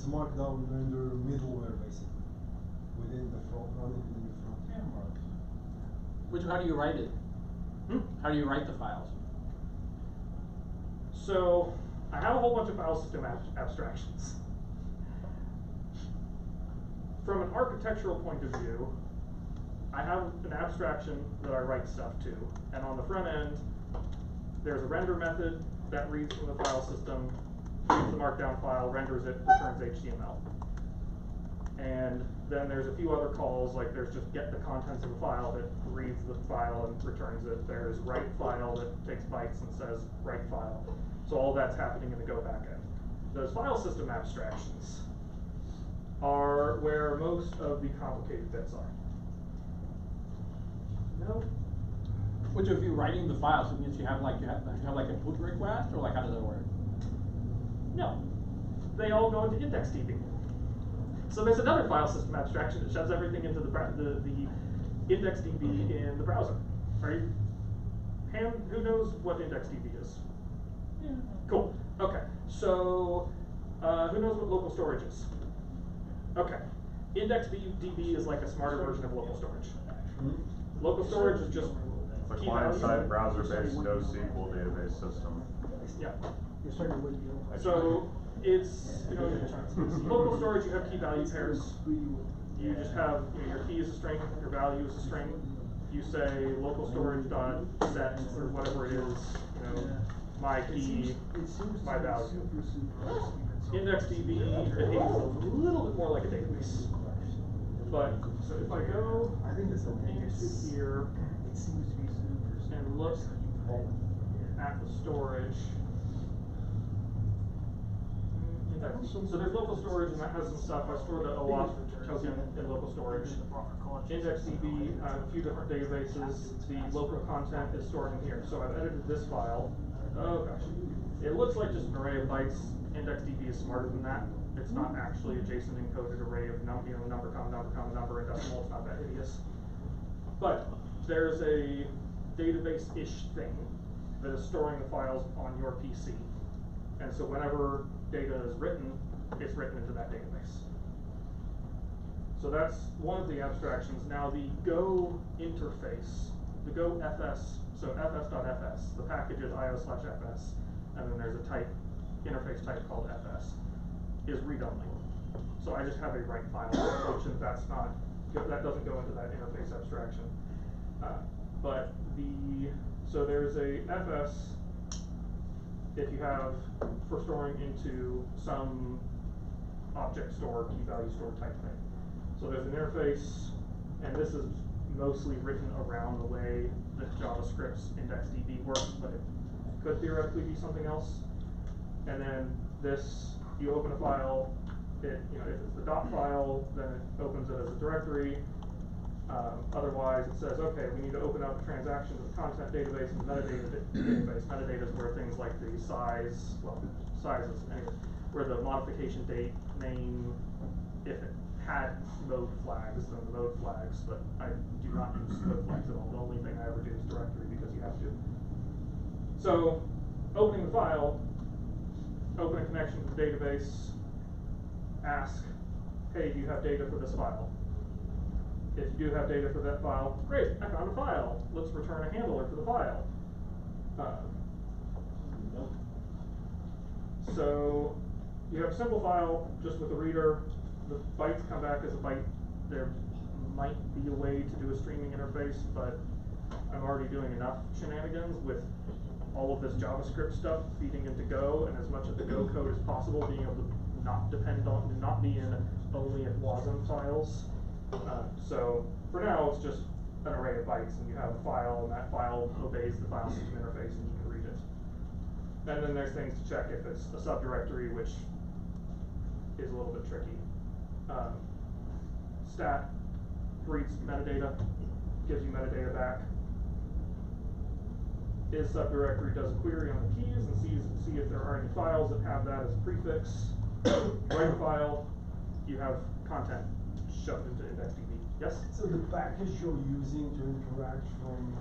It's markdown render middleware basically within the front, running within the front end. How do you write it? How do you write the files? So I have a whole bunch of file system abstractions. From an architectural point of view, I have an abstraction that I write stuff to, and on the front end, there's a render method that reads from the file system, reads the markdown file, renders it, returns HTML. And then there's a few other calls, like there's just get the contents of the file that reads the file and returns it. There's write file that takes bytes and says write file. So all that's happening in the Go backend. Those file system abstractions are where most of the complicated bits are. No? Which if you're writing the files, it means you have like a put request, or like how does that work? No. They all go into IndexedDB. So there's another file system abstraction that shoves everything into the IndexedDB in the browser. Are you? Ham, who knows what IndexedDB is? Yeah. Cool. Okay. So who knows what local storage is? Okay. IndexedDB is like a smarter version of local storage. Local storage is just a client-side browser-based NoSQL database system. Yeah. So it's, local storage, you have key value pairs. You just have, your key is a string, your value is a string. You say local storage dot set or whatever it is, my key, my value. IndexedDB behaves a little bit more like a database. But so if I go into here and look at the storage, so there's local storage and that has some stuff. I store the OAuth token in local storage. IndexedDB, a few different databases. The local content is stored in here. So I've edited this file. Oh gosh, it looks like just an array of bytes. IndexedDB is smarter than that. It's not actually a JSON encoded array of number, number, and decimal. It's not that hideous. But there's a database-ish thing that is storing the files on your PC. And so whenever data is written, it's written into that database. So that's one of the abstractions. Now the Go interface, the Go FS, so fs.fs, the package is io/fs, and then there's a type, interface type called fs, is read-only. So I just have a write file function that doesn't go into that interface abstraction. So there's a fs if you have for storing into some object store, key value store type thing. So there's an interface, and this is mostly written around the way that JavaScript's IndexedDB works, but it could theoretically be something else. And then this, you open a file, if it's the dot file, then it opens it as a directory. Otherwise, it says, okay, we need to open up a transaction to the content database and the metadata database. Metadata is where things like the sizes, anyway, where the modification date, name, if it had mode flags, then the mode flags, but I do not use mode flags at all. The only thing I ever do is directory because you have to. So, opening the file, open a connection to the database, ask, hey, do you have data for this file? If you do have data for that file, great, I found a file. Let's return a handler for the file. So you have a simple file just with a reader. The bytes come back as a byte. There might be a way to do a streaming interface, but I'm already doing enough shenanigans with all of this JavaScript stuff feeding into Go, and as much of the Go code as possible being able to not be in only if wasm files. So for now, it's just an array of bytes, and you have a file, and that file obeys the file system interface, and you can read it. And then there's things to check if it's a subdirectory, which is a little bit tricky. Stat reads metadata, gives you metadata back. Is subdirectory does a query on the keys and see if there are any files that have that as a prefix. Write a file, you have content shoved into IndexedDB. Yes? So the package you're using to interact from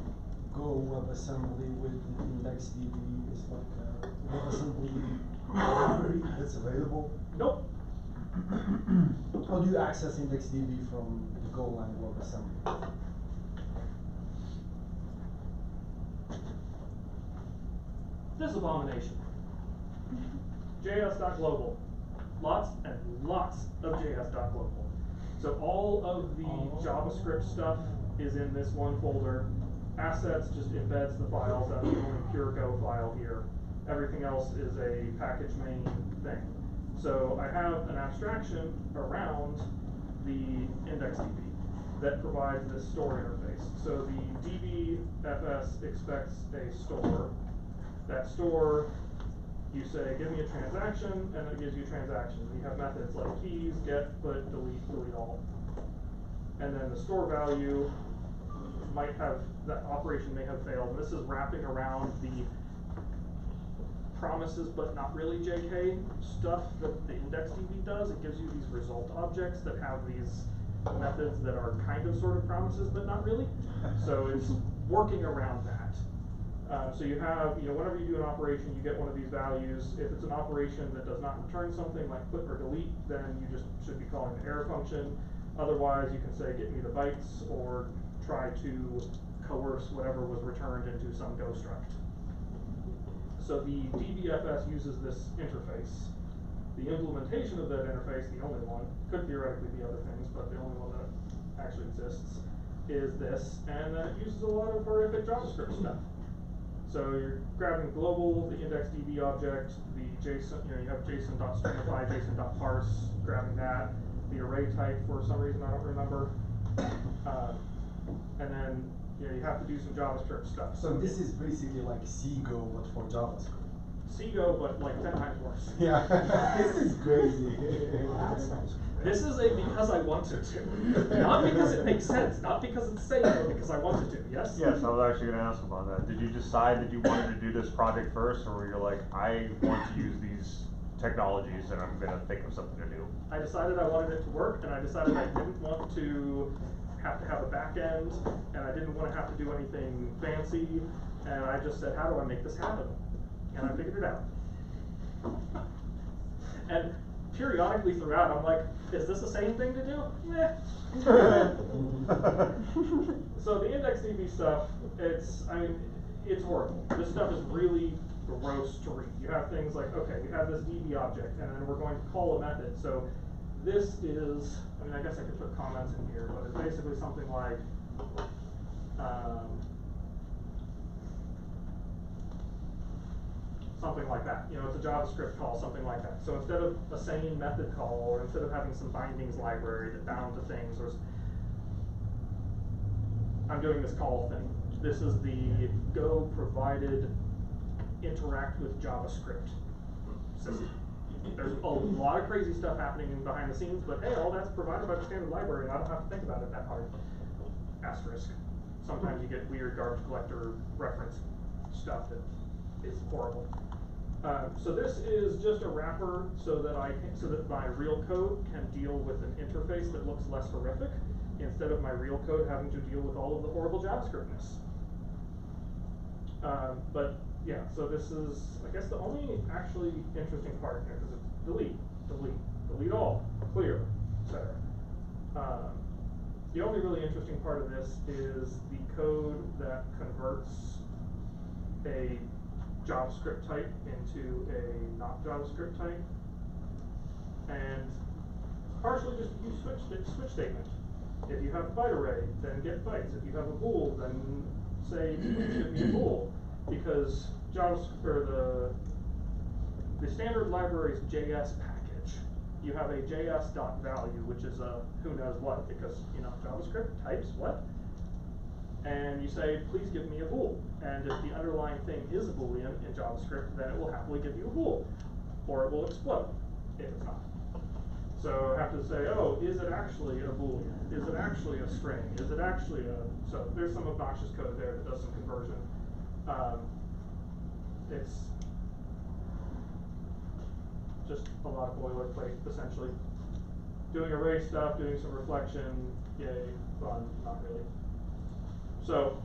Go WebAssembly with IndexedDB is like a WebAssembly library that's available? Nope. How do you access IndexedDB from the Golang WebAssembly? This abomination. JS.global. Lots and lots of JS.global. So all of the JavaScript stuff is in this one folder. Assets just embeds the files. That's the only pure Go file here. Everything else is a package main thing. So I have an abstraction around the IndexedDB that provides this store interface. So the DBFS expects a store. That store, you say, give me a transaction, and it gives you transactions. You have methods like keys, get, put, delete, delete all. And then the store value might have, that operation may have failed. This is wrapping around the promises but not really JK stuff that the IndexedDB does. It gives you these result objects that have these methods that are kind of sort of promises but not really. So it's working around that. So you have, whenever you do an operation, you get one of these values. If it's an operation that does not return something like put or delete, then you just should be calling the error function. Otherwise, you can say, get me the bytes, or try to coerce whatever was returned into some Go struct. So the DBFS uses this interface. The implementation of that interface, the only one, could theoretically be other things, but the only one that actually exists is this, and then it uses a lot of horrific JavaScript stuff. So you're grabbing global, the IndexedDB object, the JSON, you have JSON.stringify, JSON.parse, grabbing that, the array type for some reason I don't remember, and then you have to do some JavaScript stuff. So this is basically like CGO but for JavaScript. CGO, but like 10 times worse. Yeah, this is crazy. This is a because I wanted to. Not because it makes sense, not because it's safe, but because I wanted to, yes? Yes, I was actually gonna ask about that. Did you decide that you wanted to do this project first, or were you like, I want to use these technologies and I'm gonna think of something to do? I decided I wanted it to work, and I decided I didn't want to have a back end, and I didn't want to have to do anything fancy, and I just said, how do I make this happen? And I figured it out. And periodically throughout, I'm like, is this the same thing to do? Meh. So the IndexedDB stuff, it's horrible. This stuff is really gross to read. You have things like, okay, we have this DB object, and then we're going to call a method. So this is, I guess I could put comments in here, but it's basically something like, something like that. It's a JavaScript call, something like that. So instead of a sane method call, or instead of having some bindings library that bound to things, or I'm doing this call thing. This is the Go provided interact with JavaScript system. There's a lot of crazy stuff happening behind the scenes, but hey, all that's provided by the standard library, and I don't have to think about it that hard. Asterisk. Sometimes you get weird garbage collector reference stuff that is horrible. So this is just a wrapper so that my real code can deal with an interface that looks less horrific, instead of my real code having to deal with all of the horrible JavaScriptness. But yeah, so this is, I guess, the only actually interesting part here, because it's delete all, clear, etc. The only really interesting part of this is the code that converts a JavaScript type into a not JavaScript type, and partially just use switch statement. If you have a byte array, then get bytes. If you have a bool, then say give me a bool, because JavaScript, or the standard library's JS package, you have a JS.value, which is a who knows what, because JavaScript types what. And you say, please give me a bool. And if the underlying thing is a boolean in JavaScript, then it will happily give you a bool. Or it will explode, if it's not. So I have to say, oh, is it actually a boolean? Is it actually a string? Is it actually a... So there's some obnoxious code there that does some conversion. It's just a lot of boilerplate, essentially. Doing array stuff, doing some reflection, yay, fun, not really. So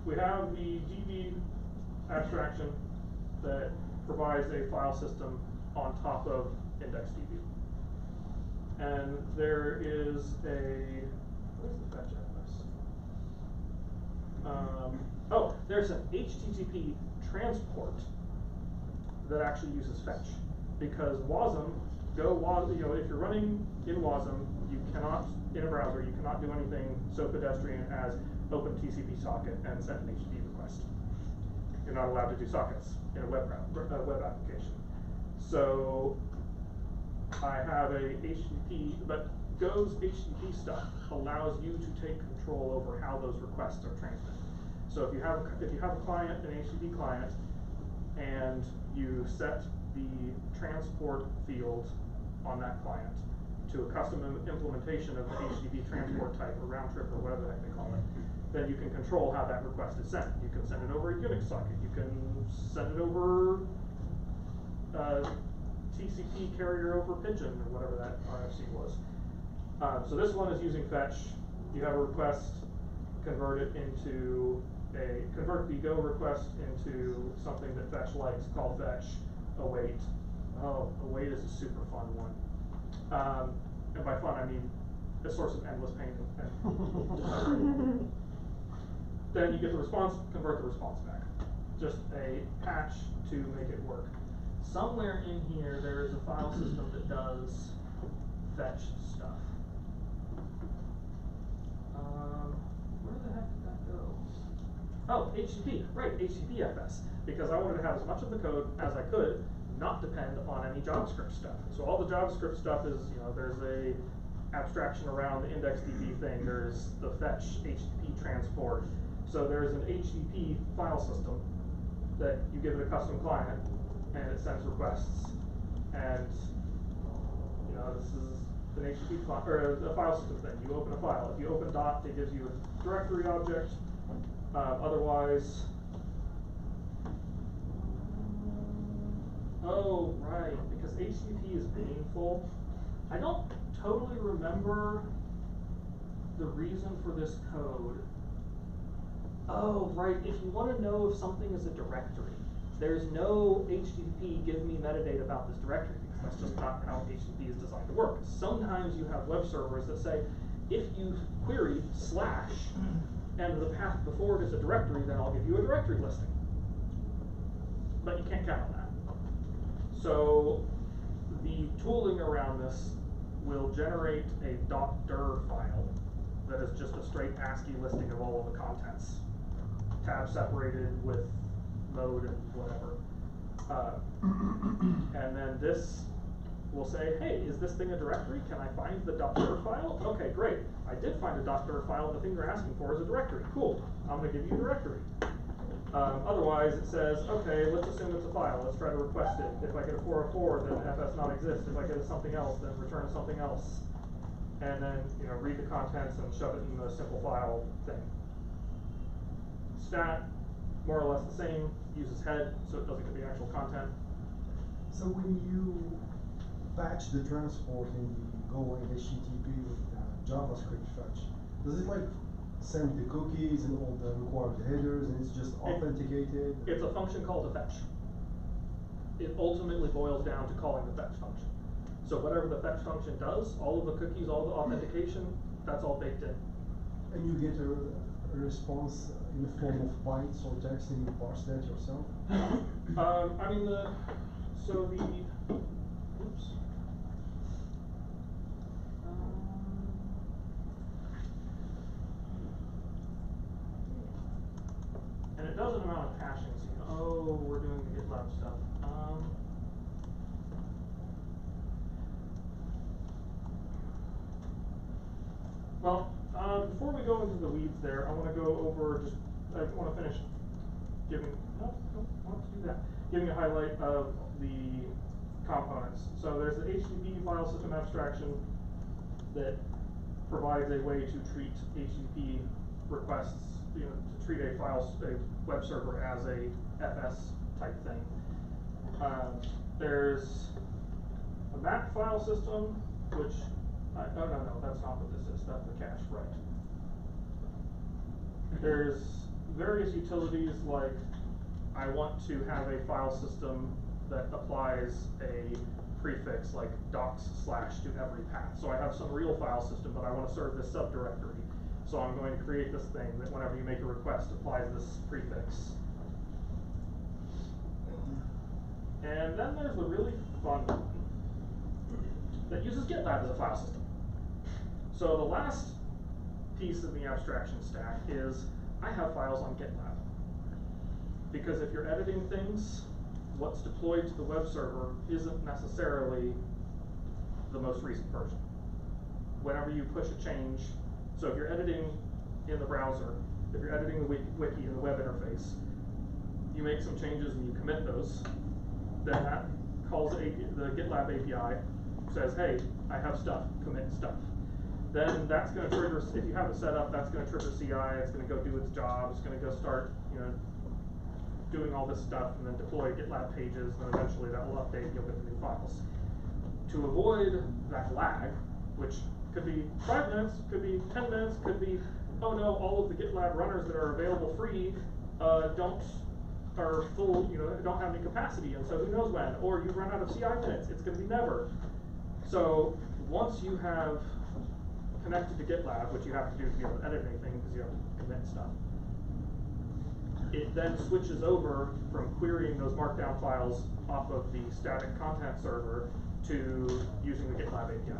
we have the DB abstraction that provides a file system on top of IndexedDB. And there is a, where's the fetch FS? Oh, there's an HTTP transport that actually uses fetch, because WASM, if you're running in WASM, you cannot, in a browser, you cannot do anything so pedestrian as open TCP socket and send an HTTP request. You're not allowed to do sockets in a web application. So I have a HTTP, but Go's HTTP stuff allows you to take control over how those requests are transmitted. So if you have a client, an HTTP client, and you set the transport field on that client to a custom implementation of the HTTP transport type or round trip or whatever the heck they call it, then you can control how that request is sent. You can send it over a Unix socket. You can send it over TCP carrier over pigeon or whatever that RFC was. So this one is using fetch. You have a request, convert the Go request into something that fetch likes, call fetch, await. Oh, await is a super fun one. And by fun, I mean a source of endless pain and then you get the response, convert the response back. Just a patch to make it work. Somewhere in here, there is a file system that does fetch stuff. Where the heck did that go? Oh, HTTP, right, HTTPFS. Because I wanted to have as much of the code as I could not depend on any JavaScript stuff. So all the JavaScript stuff is, there's a abstraction around the IndexedDB thing, there's the fetch HTTP transport. So there's an HTTP file system that you give it a custom client and it sends requests. And this is an HTTP or a file system thing. You open a file. If you open dot, it gives you a directory object. Otherwise, oh right, because HTTP is painful. I don't totally remember the reason for this code. Oh right, if you want to know if something is a directory, there's no HTTP give me metadata about this directory, because that's just not how HTTP is designed to work. Sometimes you have web servers that say, if you query / and the path before it is a directory, then I'll give you a directory listing. But you can't count on that. So the tooling around this will generate a .dir file that is just a straight ASCII listing of all of the contents, tab separated with mode and whatever. And then this will say, hey, is this thing a directory? Can I find the .dir file? Okay, great. I did find a .dir file, and the thing they're asking for is a directory. Cool. I'm going to give you a directory. Otherwise, it says, okay, let's assume it's a file. Let's try to request it. If I get a 404, then fs not exist. If I get a something else, then return something else. And then, read the contents and shove it in the simple file thing. Stat, more or less the same, uses head, so it doesn't get the actual content. So when you batch the transport in the Golang HTTP with JavaScript fetch, does it send the cookies and all the required headers, and it's just authenticated? It's a function called a fetch. It ultimately boils down to calling the fetch function. So whatever the fetch function does, all of the cookies, all the authentication, that's all baked in. And you get a response in the form of bytes or text, and you parse that yourself? Oops. And it does an amount of hashing, so oh, we're doing the GitLab stuff. Before we go into the weeds there, I want to go over I want to finish giving, I want to do that, giving a highlight of the components. So there's the HTTP file system abstraction that provides a way to treat HTTP requests, to treat a web server as a FS type thing. There's a map file system, which, no, that's not what this is, that's the cache, right. There's various utilities like I want to have a file system that applies a prefix like docs / to every path. So I have some real file system, but I want to serve this subdirectory. So I'm going to create this thing that whenever you make a request applies this prefix. And then there's the really fun one that uses GitLab as a file system. So the last piece of the abstraction stack is I have files on GitLab. Because if you're editing things, what's deployed to the web server isn't necessarily the most recent version. Whenever you push a change, so if you're editing in the browser, if you're editing the wiki in the web interface, you make some changes and you commit those, then that calls the GitLab API, says, hey, I have stuff, commit stuff. Then that's going to trigger, if you have it set up, that's going to trigger CI, it's going to go do its job, it's going to go start, doing all this stuff, and then deploy GitLab pages, and then eventually that will update and you'll get the new files. To avoid that lag, which could be 5 minutes, could be 10 minutes, could be, oh no, all of the GitLab runners that are available free are full, don't have any capacity, and so who knows when, or you've run out of CI minutes, it's going to be never. So once you have connected to GitLab, which you have to do to be able to edit anything because you have to commit stuff, it then switches over from querying those markdown files off of the static content server to using the GitLab API.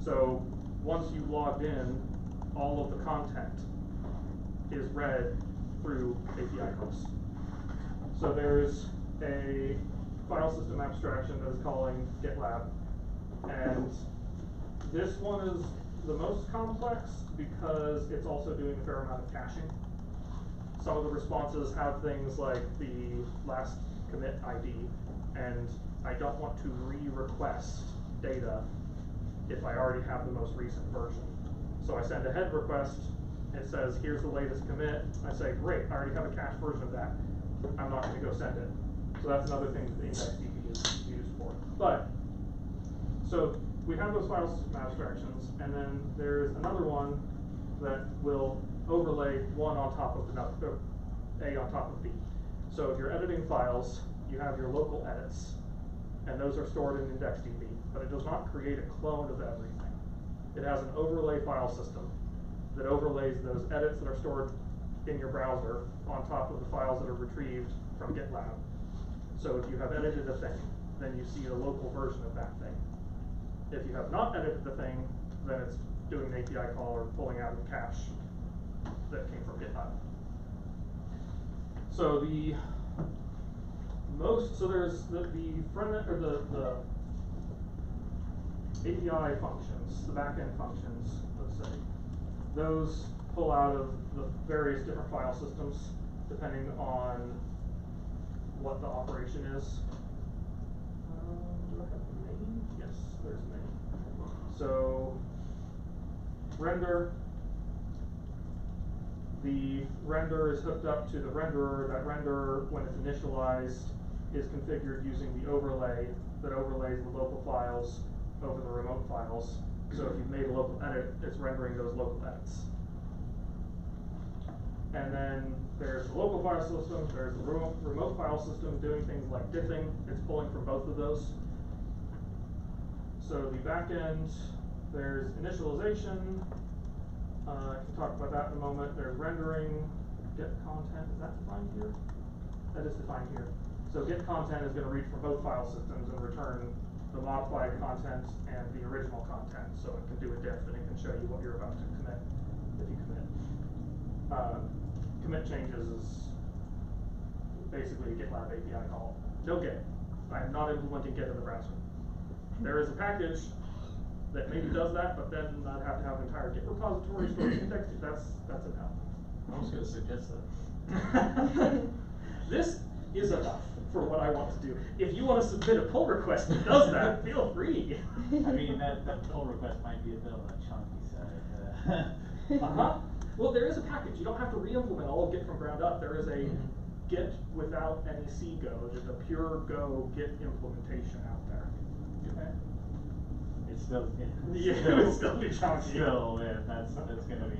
So once you've logged in, all of the content is read through API calls. So there's a file system abstraction that is calling GitLab, and this one is the most complex because it's also doing a fair amount of caching. Some of the responses have things like the last commit ID, and I don't want to re-request data if I already have the most recent version. So I send a head request, it says, here's the latest commit. I say, great, I already have a cached version of that. I'm not going to go send it. So that's another thing that the IndexedDB is used for. But, so we have those file system abstractions, and then there's another one that will overlay one on top of another, A on top of B. So if you're editing files, you have your local edits, and those are stored in IndexedDB, but it does not create a clone of everything. It has an overlay file system that overlays those edits that are stored in your browser on top of the files that are retrieved from GitLab. So if you have edited a thing, then you see a local version of that thing. If you have not edited the thing, then it's doing an API call or pulling out a cache that came from GitLab. So there's the front end, or the API functions, the backend functions, let's say, those pull out of the various different file systems depending on what the operation is. Do I have main? Yes, there's main. So render. The render is hooked up to the renderer. That renderer, when it's initialized, is configured using the overlay that overlays the local files over the remote files. So if you've made a local edit, it's rendering those local edits. And then there's the local file system, there's the remote file system doing things like diffing. It's pulling from both of those. So the back end, there's initialization. I can talk about that in a moment. There's rendering, get content, is that defined here? That is defined here. So get content is going to read from both file systems and return the modified content and the original content. So it can do a diff and it can show you what you're about to commit if you commit. Commit changes is basically a GitLab API call. No Git. I am not implementing Git in the browser. There is a package that maybe does that, but then I'd have to have an entire Git repository stored in index. That's a no. I was going to suggest that. This is enough for what I want to do. If you want to submit a pull request that does that, feel free. I mean, that pull request might be a bit of a chunky side. Well, there is a package. You don't have to re-implement all of Git from ground up. There is a Git without any C Go, just a pure Go Git implementation out there. Okay. It's still, it would still be chunky. Still, yeah, that's gonna be.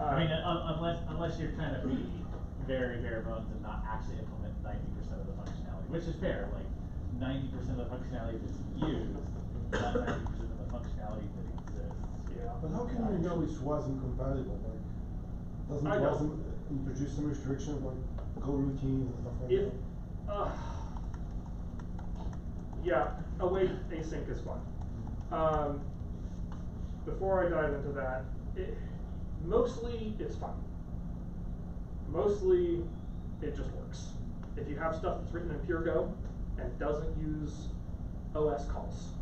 I mean, unless you're trying to be very bare bones and not actually implement 90% of the functionality, which is fair, like 90% of the functionality that's used, not 90% of the functionality that exists. Yeah. But how can you know it wasn't compatible? Like, doesn't I WASM don't. introduce some restrictions like go routines and stuff like If, that? yeah, await async is fun. Before I dive into that, mostly it's fun. Mostly it just works. If you have stuff that's written in pure Go and doesn't use OS calls,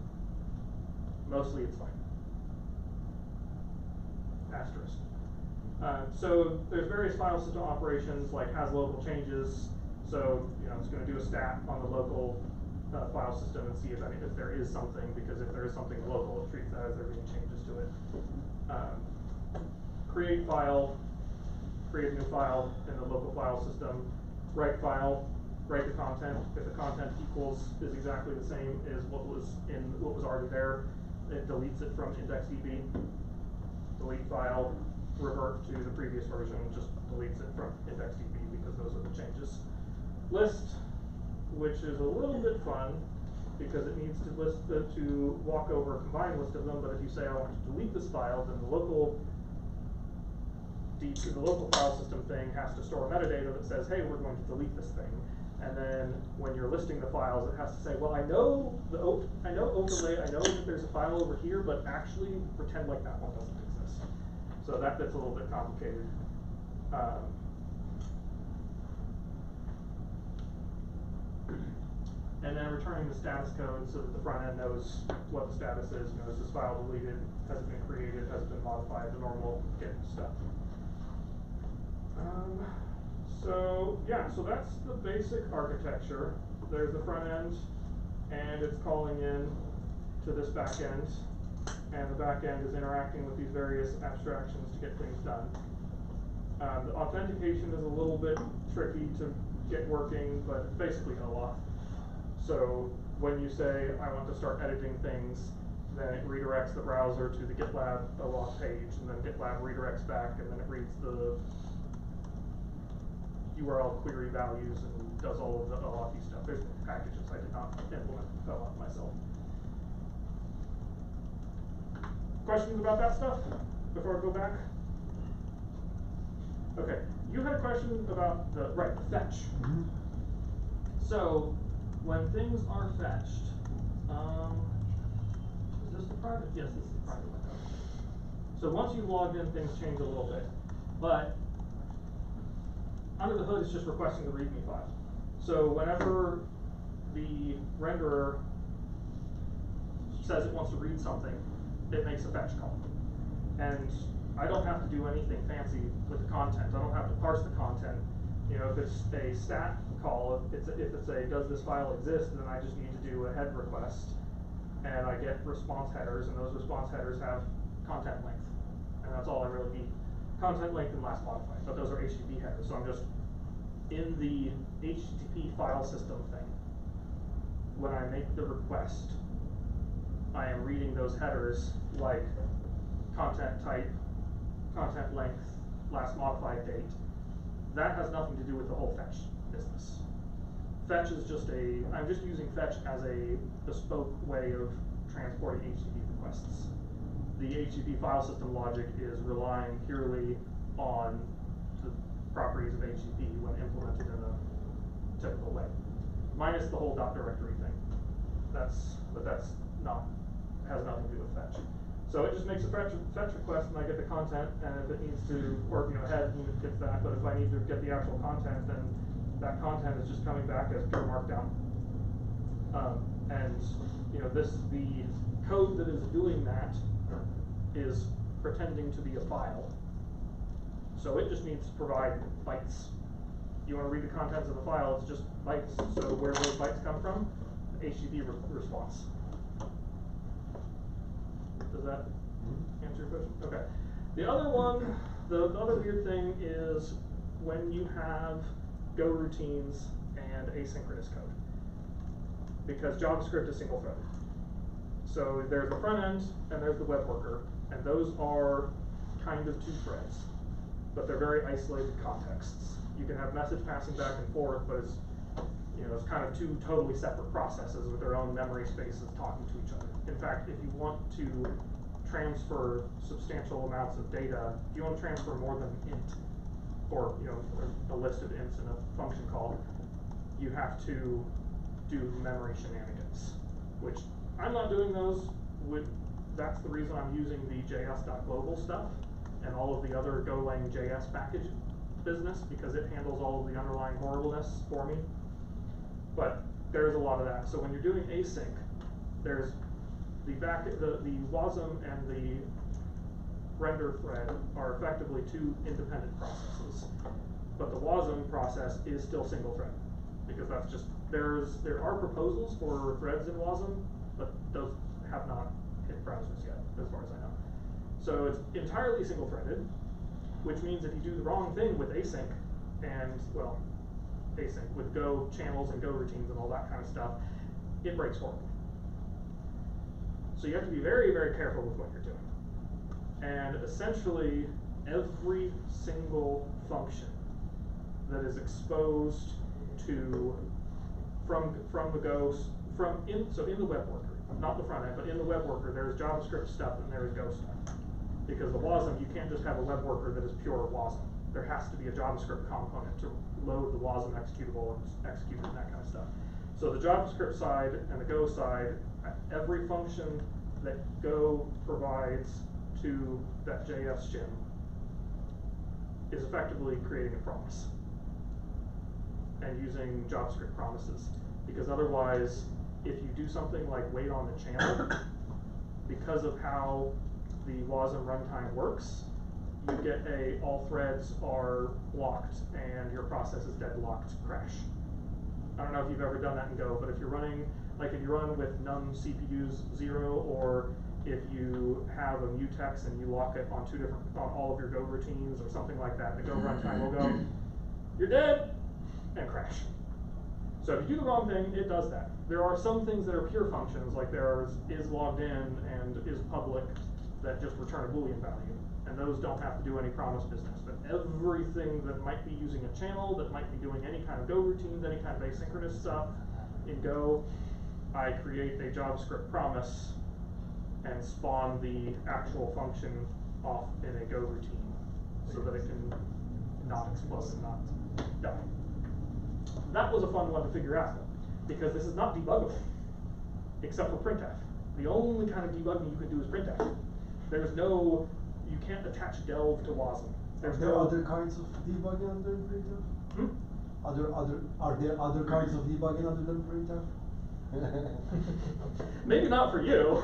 mostly it's fine. Asterisk. So there's various file system operations, like has local changes. So it's going to do a stat on the local file system and see if there is something, because if there is something local, it treats that as there being changes to it. Create file, create a new file in the local file system. Write file, write the content. If the content is exactly the same as what was already there, it deletes it from IndexedDB. Delete file, revert to the previous version, just deletes it from IndexedDB because those are the changes. List, which is a little bit fun because it needs to walk over a combined list of them, but if you say I want to delete this file, then the local file system thing has to store metadata that says, hey, we're going to delete this thing. And then when you're listing the files, it has to say, well, I know overlay, I know that there's a file over here, but actually pretend like that one doesn't exist. So that's a little bit complicated. And then returning the status code so that the front end knows what the status is. Is this file deleted? Has it been created? Has it been modified? The normal Git stuff. So that's the basic architecture. There's the front end, and it's calling in to this back end, and the back end is interacting with these various abstractions to get things done. The authentication is a little bit tricky to get working, but it's basically OAuth. So when you say, I want to start editing things, then it redirects the browser to the GitLab OAuth page, and then GitLab redirects back, and then it reads the URL query values and does all of the OAuth stuff. There's packages. I did not implement OAuth myself. Questions about that stuff before I go back? Okay, you had a question about the fetch. Mm-hmm. So when things are fetched, is this the private? Yes, this is the private window. So once you've logged in, things change a little bit, but under the hood, it's just requesting the README file. So whenever the renderer says it wants to read something, it makes a fetch call. And I don't have to do anything fancy with the content. I don't have to parse the content. If it's a stat call, if it's a does this file exist, then I just need to do a head request, and I get response headers, and those response headers have content length, and that's all I really need. Content length and last modified, but those are HTTP headers. So I'm just in the HTTP file system thing. When I make the request, I am reading those headers like content type, content length, last modified date. That has nothing to do with the whole fetch business. Fetch is I'm just using fetch as a bespoke way of transporting HTTP requests. The HTTP file system logic is relying purely on the properties of HTTP when implemented in a typical way, minus the whole .directory thing. But that's has nothing to do with fetch. So it just makes a fetch request, and I get the content, and if it needs to, or head gets that. But if I need to get the actual content, then that content is just coming back as pure markdown. And the code that is doing that is pretending to be a file. So it just needs to provide bytes. You want to read the contents of the file, it's just bytes. So where those bytes come from? The HTTP response. Does that answer your question? Okay. The other one, the other weird thing is when you have Go routines and asynchronous code. Because JavaScript is single threaded. So there's the front end and there's the web worker, and those are kind of two threads, but they're very isolated contexts. You can have message passing back and forth, but it's you know, it's kind of two totally separate processes with their own memory spaces talking to each other. In fact, if you want to transfer substantial amounts of data, if you want to transfer more than an int, or, you know, a list of ints in a function call, you have to do memory shenanigans, which I'm not doing those. That's the reason I'm using the js.global stuff and all of the other Golang JS package business, because it handles all of the underlying horribleness for me. But there's a lot of that. So when you're doing async, there's the WASM and the render thread are effectively two independent processes. But the WASM process is still single threaded, because that's just, there are proposals for threads in WASM, but those have not hit browsers yet, as far as I know. So it's entirely single threaded, which means if you do the wrong thing with async, and, well, async with Go channels and Go routines and all that kind of stuff, it breaks horribly. So you have to be very, very careful with what you're doing. And essentially, every single function that is exposed to, so in the web worker, not the front end, but in the web worker, there's JavaScript stuff and there's Go stuff. Because the WASM, you can't just have a web worker that is pure WASM. There has to be a JavaScript component to load the WASM executable and execute it and that kind of stuff. So the JavaScript side and the Go side, every function that Go provides to that JS gem is effectively creating a promise and using JavaScript promises. Because otherwise, if you do something like wait on the channel, because of how the WASM runtime works, you get a all threads are blocked and your process is deadlocked crash. I don't know if you've ever done that in Go, but if you're running, like if you run with num CPUs 0, or if you have a mutex and you lock it on on all of your Go routines or something like that, the Go runtime will go, you're dead, and crash. So if you do the wrong thing, it does that. There are some things that are pure functions, like there is logged in and is public, that just return a Boolean value, and those don't have to do any promise business. But everything that might be using a channel, that might be doing any kind of Go routines, any kind of asynchronous stuff in Go, I create a JavaScript promise and spawn the actual function off in a Go routine so that it can not explode and not die. That was a fun one to figure out, because this is not debuggable, except for printf. The only kind of debugging you can do is printf. There's no, you can't attach delve to WASM. Are there other kinds of debugging other than printf? Are there other kinds of debugging other than printf? Maybe not for you.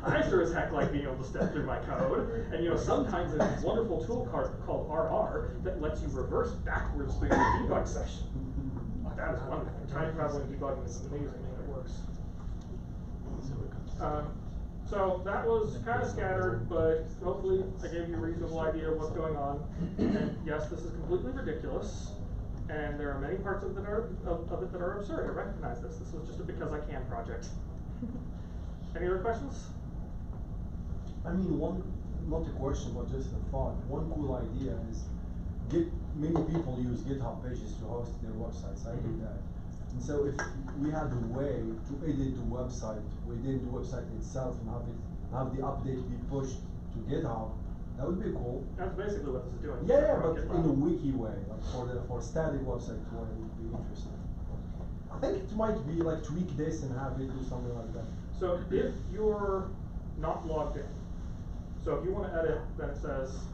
I sure as heck like being able to step through my code. And you know, sometimes there's this wonderful tool called RR that lets you reverse backwards through your debug session. That is wonderful. Time traveling debugging is amazing and it works. So that was kind of scattered, but hopefully I gave you a reasonable idea of what's going on. And yes, this is completely ridiculous, and there are many parts of it that are absurd. I recognize this. This was just a because I can project. Any other questions? I mean, not a question, but just a thought. One cool idea is many people use GitHub pages to host their websites. I do that. And so if we had a way to edit the website within the website itself and have the update be pushed to GitHub, that would be cool. That's basically what this is doing. Yeah, but in a wiki way, like for static website way, it would be interesting. I think it might be like tweak this and have it do something like that. So if you're not logged in, so if you want to edit, then it says,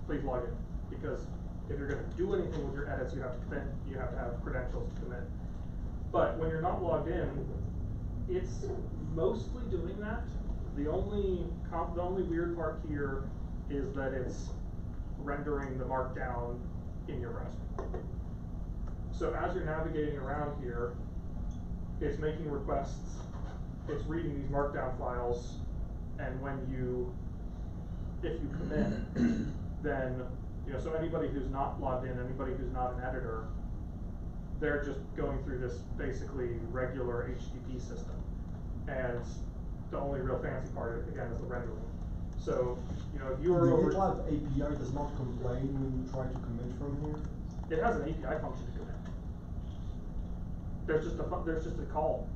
please log in. Because if you're going to do anything with your edits, you have to commit. You have to have credentials to commit. But when you're not logged in, it's mostly doing that. The only weird part here is that it's rendering the markdown in your browser. So as you're navigating around here, it's making requests, it's reading these markdown files, and if you commit, then, you know, so anybody who's not logged in, anybody who's not an editor, they're just going through this basically regular HTTP system. And the only real fancy part, again, is the rendering. So, you know, if you are over... The GitLab API does not complain when you try to commit from here? It has an API function to commit. there's just a call.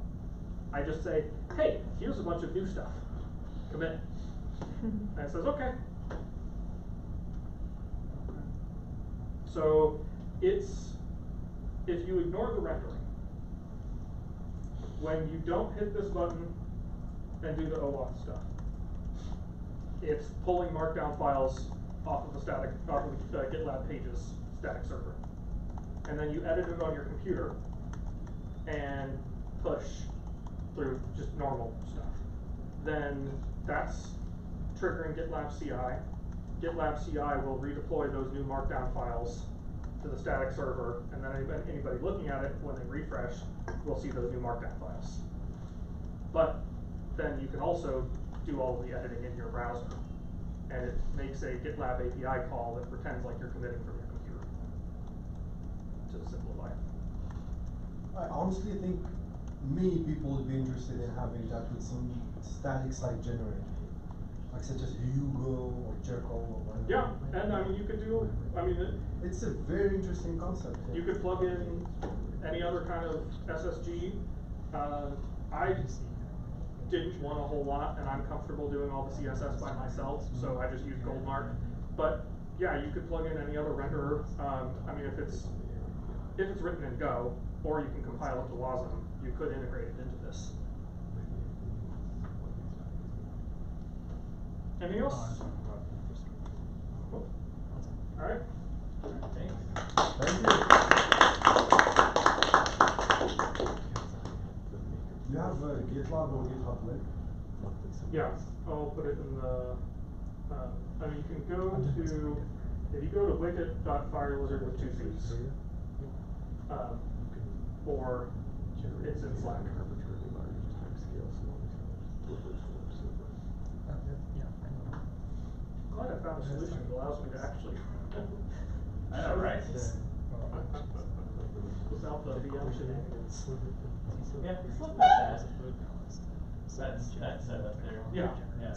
I just say, hey, here's a bunch of new stuff. Commit. And it says, okay. So it's, if you ignore the rendering, when you don't hit this button and do the OAuth stuff, it's pulling markdown files off of the GitLab pages static server. And then you edit it on your computer and push through just normal stuff. Then that's triggering GitLab CI. GitLab CI will redeploy those new markdown files to the static server, and then anybody looking at it, when they refresh, will see those new markdown files. But then you can also do all of the editing in your browser, and it makes a GitLab API call that pretends like you're committing from your computer, to simplify it. I honestly think many people would be interested in having that with some static site generator, like such as Hugo or Jekyll or whatever. Yeah, and I mean, you could do, It's a very interesting concept. you could plug in any other kind of SSG. I didn't want a whole lot, and I'm comfortable doing all the CSS by myself, so I just use Goldmark. But yeah, you could plug in any other renderer. If it's written in Go, or you can compile it to WASM, you could integrate it into this. Anything else? Cool. All right. Thanks. Thank you. You have a GitLab or GitHub link? Yeah, I'll put it in the, you can go to, if you go to wicket.firelizard with 2 C's, or it's in Slack. Glad I found a solution that allows me to actually. I know, right? Without the VM shenanigans. Yeah, it's not that bad. That's set up there. Yeah. Yeah.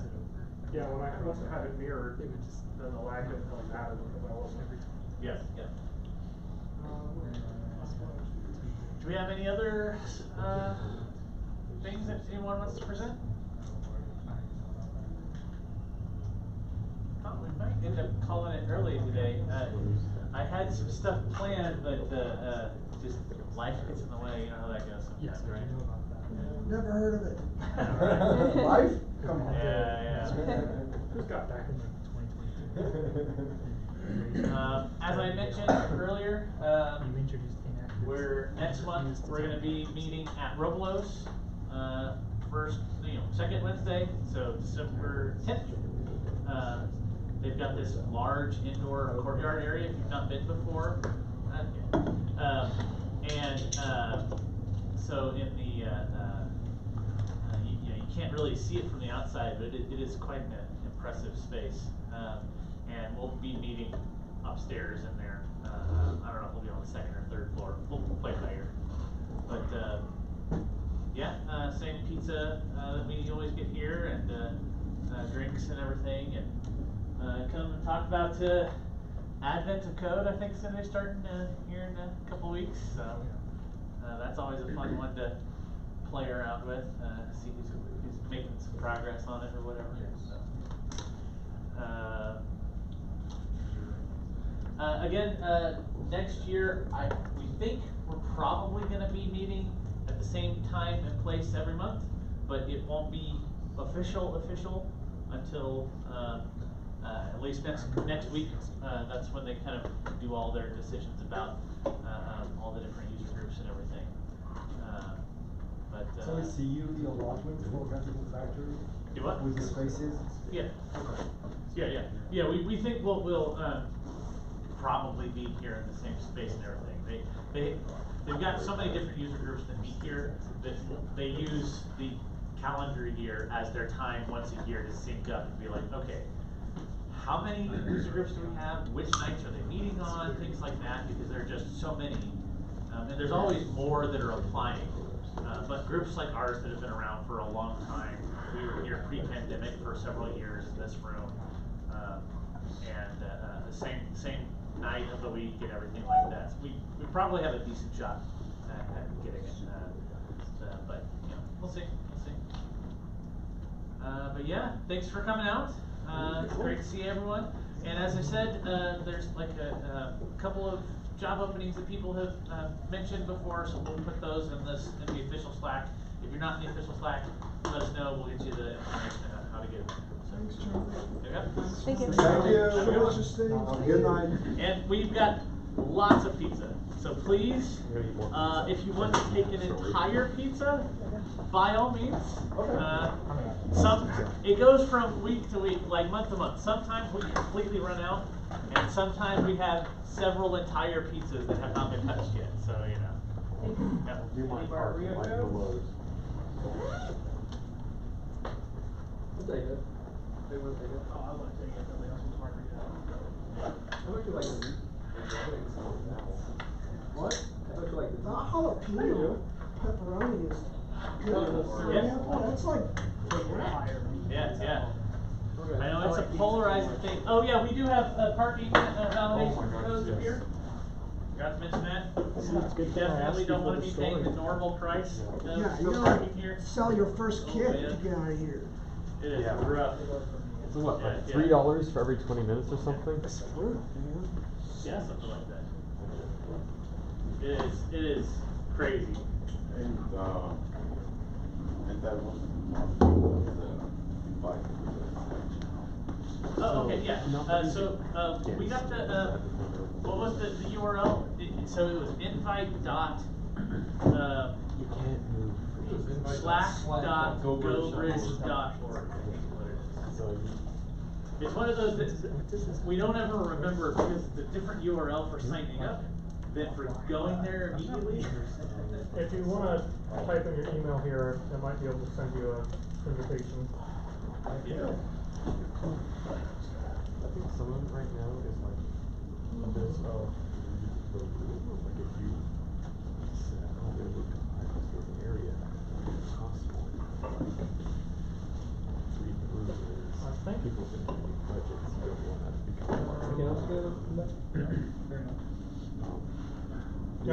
Yeah, once I had it mirrored, then the lag didn't really matter because I wasn't. Yes, yeah. Do we have any other things that anyone wants to present? Oh, we might end up calling it early today. I had some stuff planned, but just life gets in the way. You know how that goes. Yes, right? Never heard of it. Life? Come on. Yeah. Who's got that? As I mentioned earlier, next month we're going to be meeting at Roblos, second Wednesday, so December 10th. They've got this large indoor courtyard area if you've not been before. So in the you can't really see it from the outside, but it is quite an impressive space. And we'll be meeting upstairs in there. I don't know if we'll be on the second or third floor. We'll play it by ear. But same pizza that we always get here, and drinks and everything, and come and talk about Advent of Code. I think is going to be starting here in a couple weeks. So that's always a fun one to play around with, see who's making some progress on it or whatever. So, again, next year, we think we're probably going to be meeting at the same time and place every month, but it won't be official until at least next week. That's when they kind of do all their decisions about all the different user groups and everything. So is CU the allotment for Graphical Factory? Do what? With the spaces? Yeah. Yeah. We think we'll probably be here in the same space and everything. They've got so many different user groups that meet here that they use the calendar year as their time once a year to sync up and be like, okay, how many user groups do we have? Which nights are they meeting on? Things like that, because there are just so many. And there's always more that are applying. But groups like ours that have been around for a long time, we were here pre-pandemic for several years in this room, and the same night of the week and everything like that. So we probably have a decent shot at getting it. But you know, we'll see. But yeah, thanks for coming out. It's great to see everyone. And as I said, there's like a couple of job openings that people have mentioned before, so we'll put those in the official Slack. If you're not in the official Slack, let us know. We'll get you the information on how to get it. Thanks, Trevor. Okay. Thank you. Thank you. Interesting. Good night. And we've got lots of pizza. So please, if you want to take an entire pizza, by all means. It goes from week to week, like month to month. Sometimes we completely run out, and sometimes we have several entire pizzas that have not been touched yet. So you know. Yeah. Do my part, like no lows. We'll take it. They will take it. Oh, I want to take it, nobody else wants margarita. How much you like the what? How much you like the The jalapeno pepperoni is good. Yeah. Yeah, that's like. Yeah. I know it's a polarizing thing. Oh yeah, we do have parking nominations for those up here. Forgot to mention that. You definitely don't want to be paying the normal price Yeah, for you parking gotta here. sell your first Oh, kid man. to get out of here. It is Yeah. rough. So what, like Yeah. $3 for every 20 minutes or something? That's fruit, man. Yeah, something like that. It is crazy. And that was invite. Oh, okay, yeah. We got the what was the URL? So it was invite dot You can't move. slack.gobridge.org. So It's one of those that we don't ever remember because it's a different URL for signing up than for going there immediately. If you wanna type in your email here, I might be able to send you a invitation. Yeah. I think some of it right now is like a bit of like if you said, oh, we're looking to hire this certain area, it costs more. Like 3 brewers. Thank you. People have been doing budgets, you don't want that to become part of the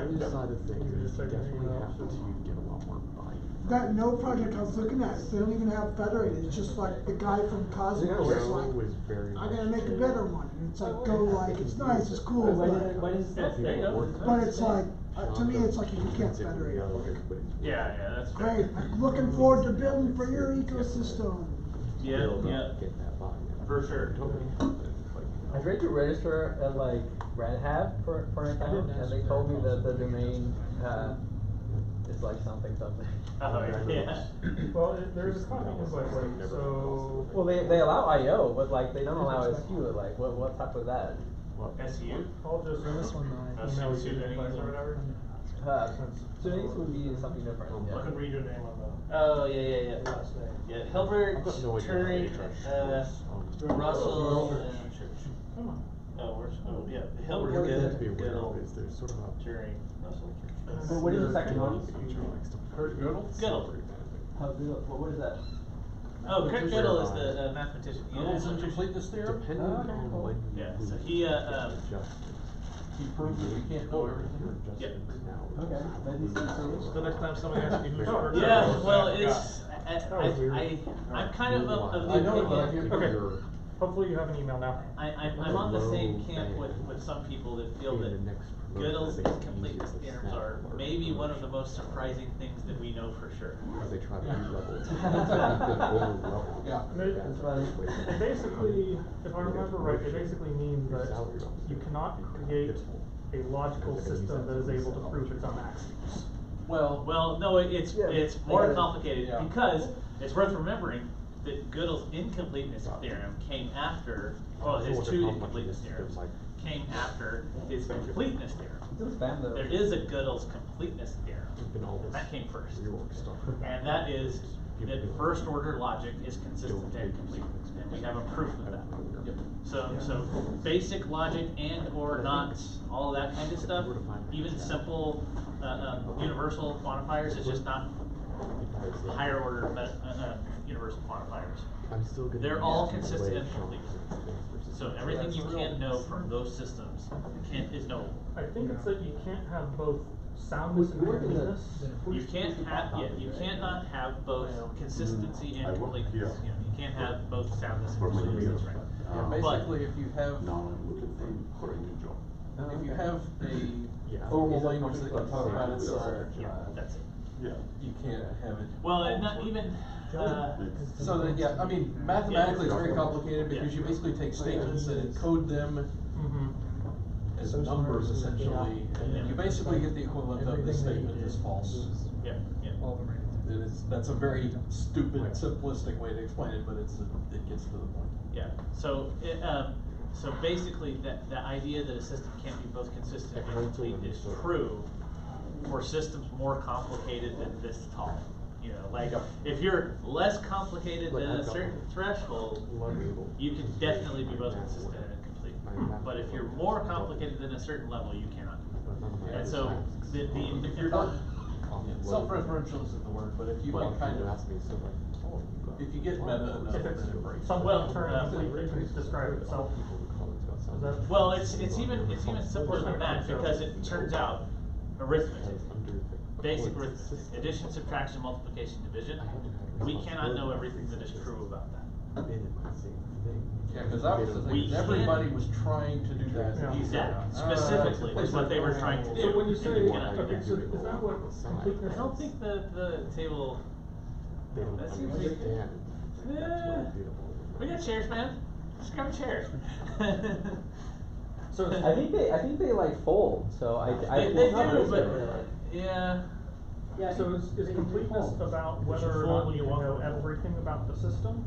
other side of things is you definitely have to get a lot more buy-in. That no project I was looking at, they don't even have federated, it's just like the guy from Cosmos is like, was very I much gotta make a better one, and it's like, go like, it's nice, it's cool, Yeah, there you go. but it's like, to me, it's like you can't federate it. Yeah, that's Great, I'm looking forward to building for your ecosystem. Yeah. Get that buy-in. For sure. I tried to register at like Red Hat for an account, and they told me that the domain is like something. Oh, yeah. Well, there's a copy invite link, so. Well, they allow IO, but like they don't allow SU. Like what's up with that? SU? I'll just email you the invite or whatever. Sudanese would be something different. I can read your name on the Oh, yeah. last name. Yeah, Hilbert, I've got no idea how Turing, they Russell, Come on. Hilbert, What you have to be good, aware old of is there's sort of a Turing, Russell. But what is the second one? Kurt Gödel? Gödel. How good? What is that? Oh, Kurt Gödel is the mathematician. Gödel's incompleteness theorem? Depending on when you Yeah, move so he, He proved that we can't know everything. Yep. Okay, that is So the next time somebody asks you who's Kurt Yeah, Gödel, well, I it's, I'm kind of of the I know it, but I opinion. can't Okay. Hopefully you have an email now. I'm on the same camp with some people that feel that Gödel's incompleteness theorems are maybe one of the most surprising things that we know for sure. Because they try to re-level it. Yeah. That's funny. They basically, if I remember right, they basically mean that you cannot create a logical system that is able to prove its own axioms. Well, no, it's more complicated Yeah. because it's worth remembering that Gödel's incompleteness theorem came after, well, his two incompleteness theorems came after his completeness theorem. Still spam though. There is a Gödel's completeness theorem. That came first. And that is that first order logic is consistent and complete. And we have a proof of that. So basic logic and or not, all of that kind of stuff, even simple universal quantifiers is just not higher order universal quantifiers. They're all consistent and complete. So everything you can know from those systems is knowable. I think it's that you can't have both soundness and completeness. You can't have, you cannot have both consistency and completeness, you know, you can't have both soundness and completeness, right? Yeah, But- basically, if you have, Now I'm looking for a new job. if you have Yeah. a formal language that can talk about itself, Yeah, that's it. Yeah. you can't have it. Well, and not even, So that, yeah, I mean, mathematically, it's very complicated because you basically take statements and encode them as numbers essentially, and then you basically get the equivalent of this statement is false. yeah, yeah. It is, that's a very stupid, simplistic way to explain it, but it gets to the point. Yeah, so so basically the idea that a system can't be both consistent and complete is true for systems more complicated than this tall. You know, like if you're less complicated than a certain threshold, you can definitely be both consistent and complete. But if you're more complicated than a certain level, you cannot. And so If you're not, self-referential isn't the word, but if you can kind of, if you get meta enough, If then it's it breaks. something Well, complete, it can describe itself. Is that? Well, it's even simpler than that because it turns out arithmetic, basic arithmetic, addition, subtraction, multiplication, division. We cannot know everything that is true about that. Yeah, cause that was the We thing, can't- everybody was trying to do that. Yeah. Exactly, specifically was what they were trying to do. So when you and say, we cannot do okay, that. so is that what completeness I don't is? think the table, that seems like, we got chairs, man, just grab chairs. So it's- I think they like fold, so I They it's not do, this but, way. yeah. So is completeness about whether or not you know everything about the system?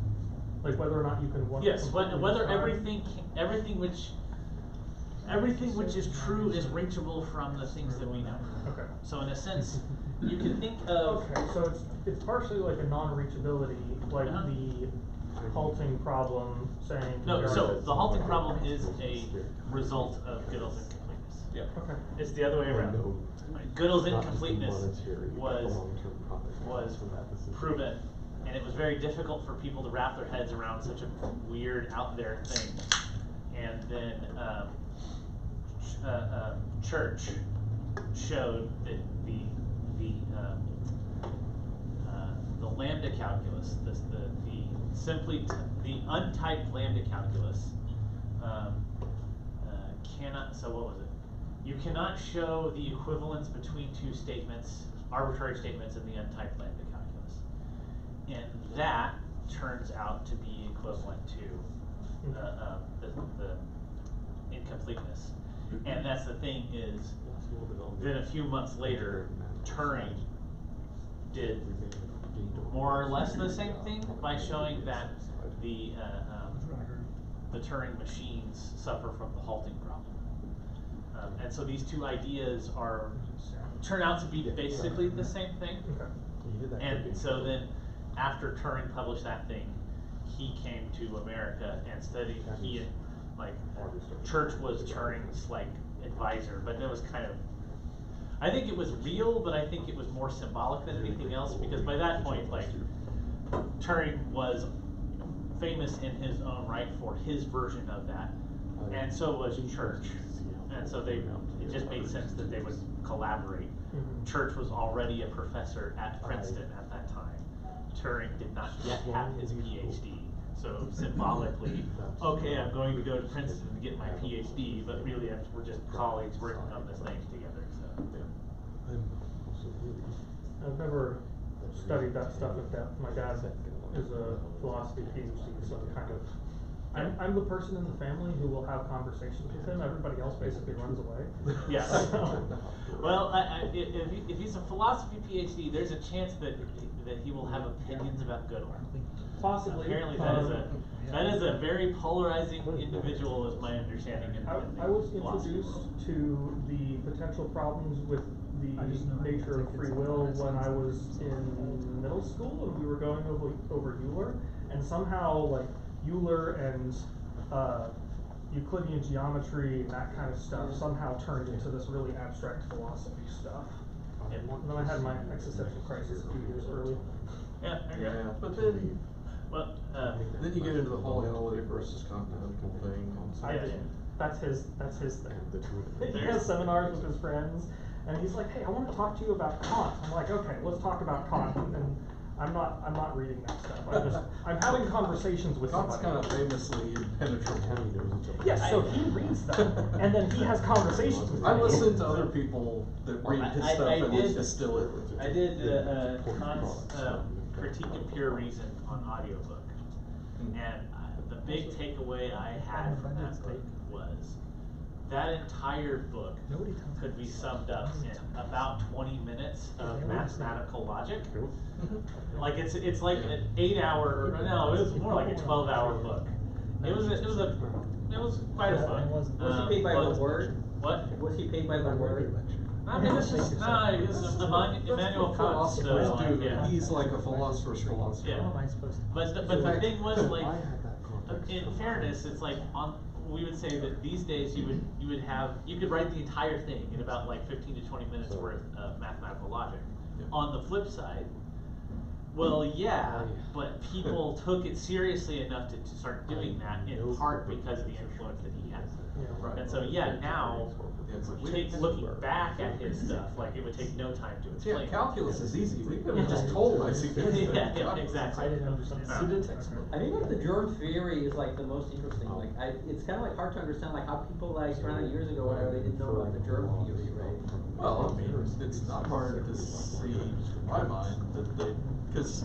Like whether or not you can Yes, completely whether describe- everything which is true is reachable from the things that we know. Okay. So in a sense, you can think of. Okay, so it's partially like a non-reachability, like Uh-huh. the halting problem saying. No, there so are- the halting problem is a result of Gödel's incompleteness. Yeah. Okay. It's the other way around. Right, Gödel's incompleteness was proven, and it was very difficult for people to wrap their heads around such a weird, out there thing. And then Church showed that the lambda calculus, the untyped lambda calculus, cannot. So what was it? You cannot show the equivalence between two statements, arbitrary statements, in the untyped lambda calculus. And that turns out to be equivalent to the incompleteness. And that's the thing is, then a few months later, Turing did more or less the same thing by showing that the Turing machines suffer from the halting problem. And so these two ideas turn out to be basically the same thing. Okay. And so then, after Turing published that thing, he came to America and studied. Church was Turing's advisor, but it was kind of. I think it was real, but I think it was more symbolic than anything else because by that point, Turing was famous in his own right for his version of that, and so was Church. And so it just made sense that they would collaborate. Church was already a professor at Princeton at that time. Turing did not yet have his PhD. So symbolically, okay, I'm going to go to Princeton to get my PhD, but really we're just colleagues working on this thing together. So. I've never studied that stuff in depth. My dad is a philosophy PhD, so I'm the person in the family who will have conversations with him. Everybody else basically runs away. Yeah. Well, if he's a philosophy PhD, there's a chance that he will have opinions about Gödel. Possibly. Apparently, that is a very polarizing individual, is my understanding. I was introduced to the potential problems with the nature of free will when I was in middle school and we were going over Euler, and somehow Euler and Euclidean geometry and that kind of stuff somehow turned into this really abstract philosophy stuff. And then I had my existential crisis a few years early. Yeah, okay. But then, Well, then you get into the whole analytic versus continental thing. I did. That's his thing. He There's- has seminars with his friends, And he's like, hey, I want to talk to you about Kant. I'm like, okay, let's talk about Kant. And I'm not reading that stuff. I'm having conversations with Kant's somebody. kind of famously impenetrable. Yes, so he reads them, and then he has conversations with I me. listen to other people that read his I stuff and did- distill it. I did Kant's Critique of Pure Reason on audiobook, and the big takeaway I had from that book was that entire book could be summed up in about 20 minutes of mathematical logic. Like it's like an 8-hour, or no, it was more like a 12-hour book. It was quite a book. Was he paid by the word? What? Was he paid by the word? I mean, it's just, no, it's the Emmanuel Kant stuff, Dude, yeah. he's like a philosopher's philosopher. Yeah. But the thing was, like, in fairness, it's like we would say that these days you could write the entire thing in about like 15 to 20 minutes worth of mathematical logic. Yeah. On the flip side, well, yeah, but people took it seriously enough to start doing that in part because of the influence that he has. Right. And so, yeah, now, it's like, looking back at his stuff, like, it would take no time to yeah, explain. calculus is easy. We could have just told I see. Yeah, exactly. I think like the germ theory is like the most interesting. Like it's kind of like hard to understand like how people like 300 years ago whatever they didn't know about the germ theory, right? Well, I mean, it's not hard to see, in my mind, that because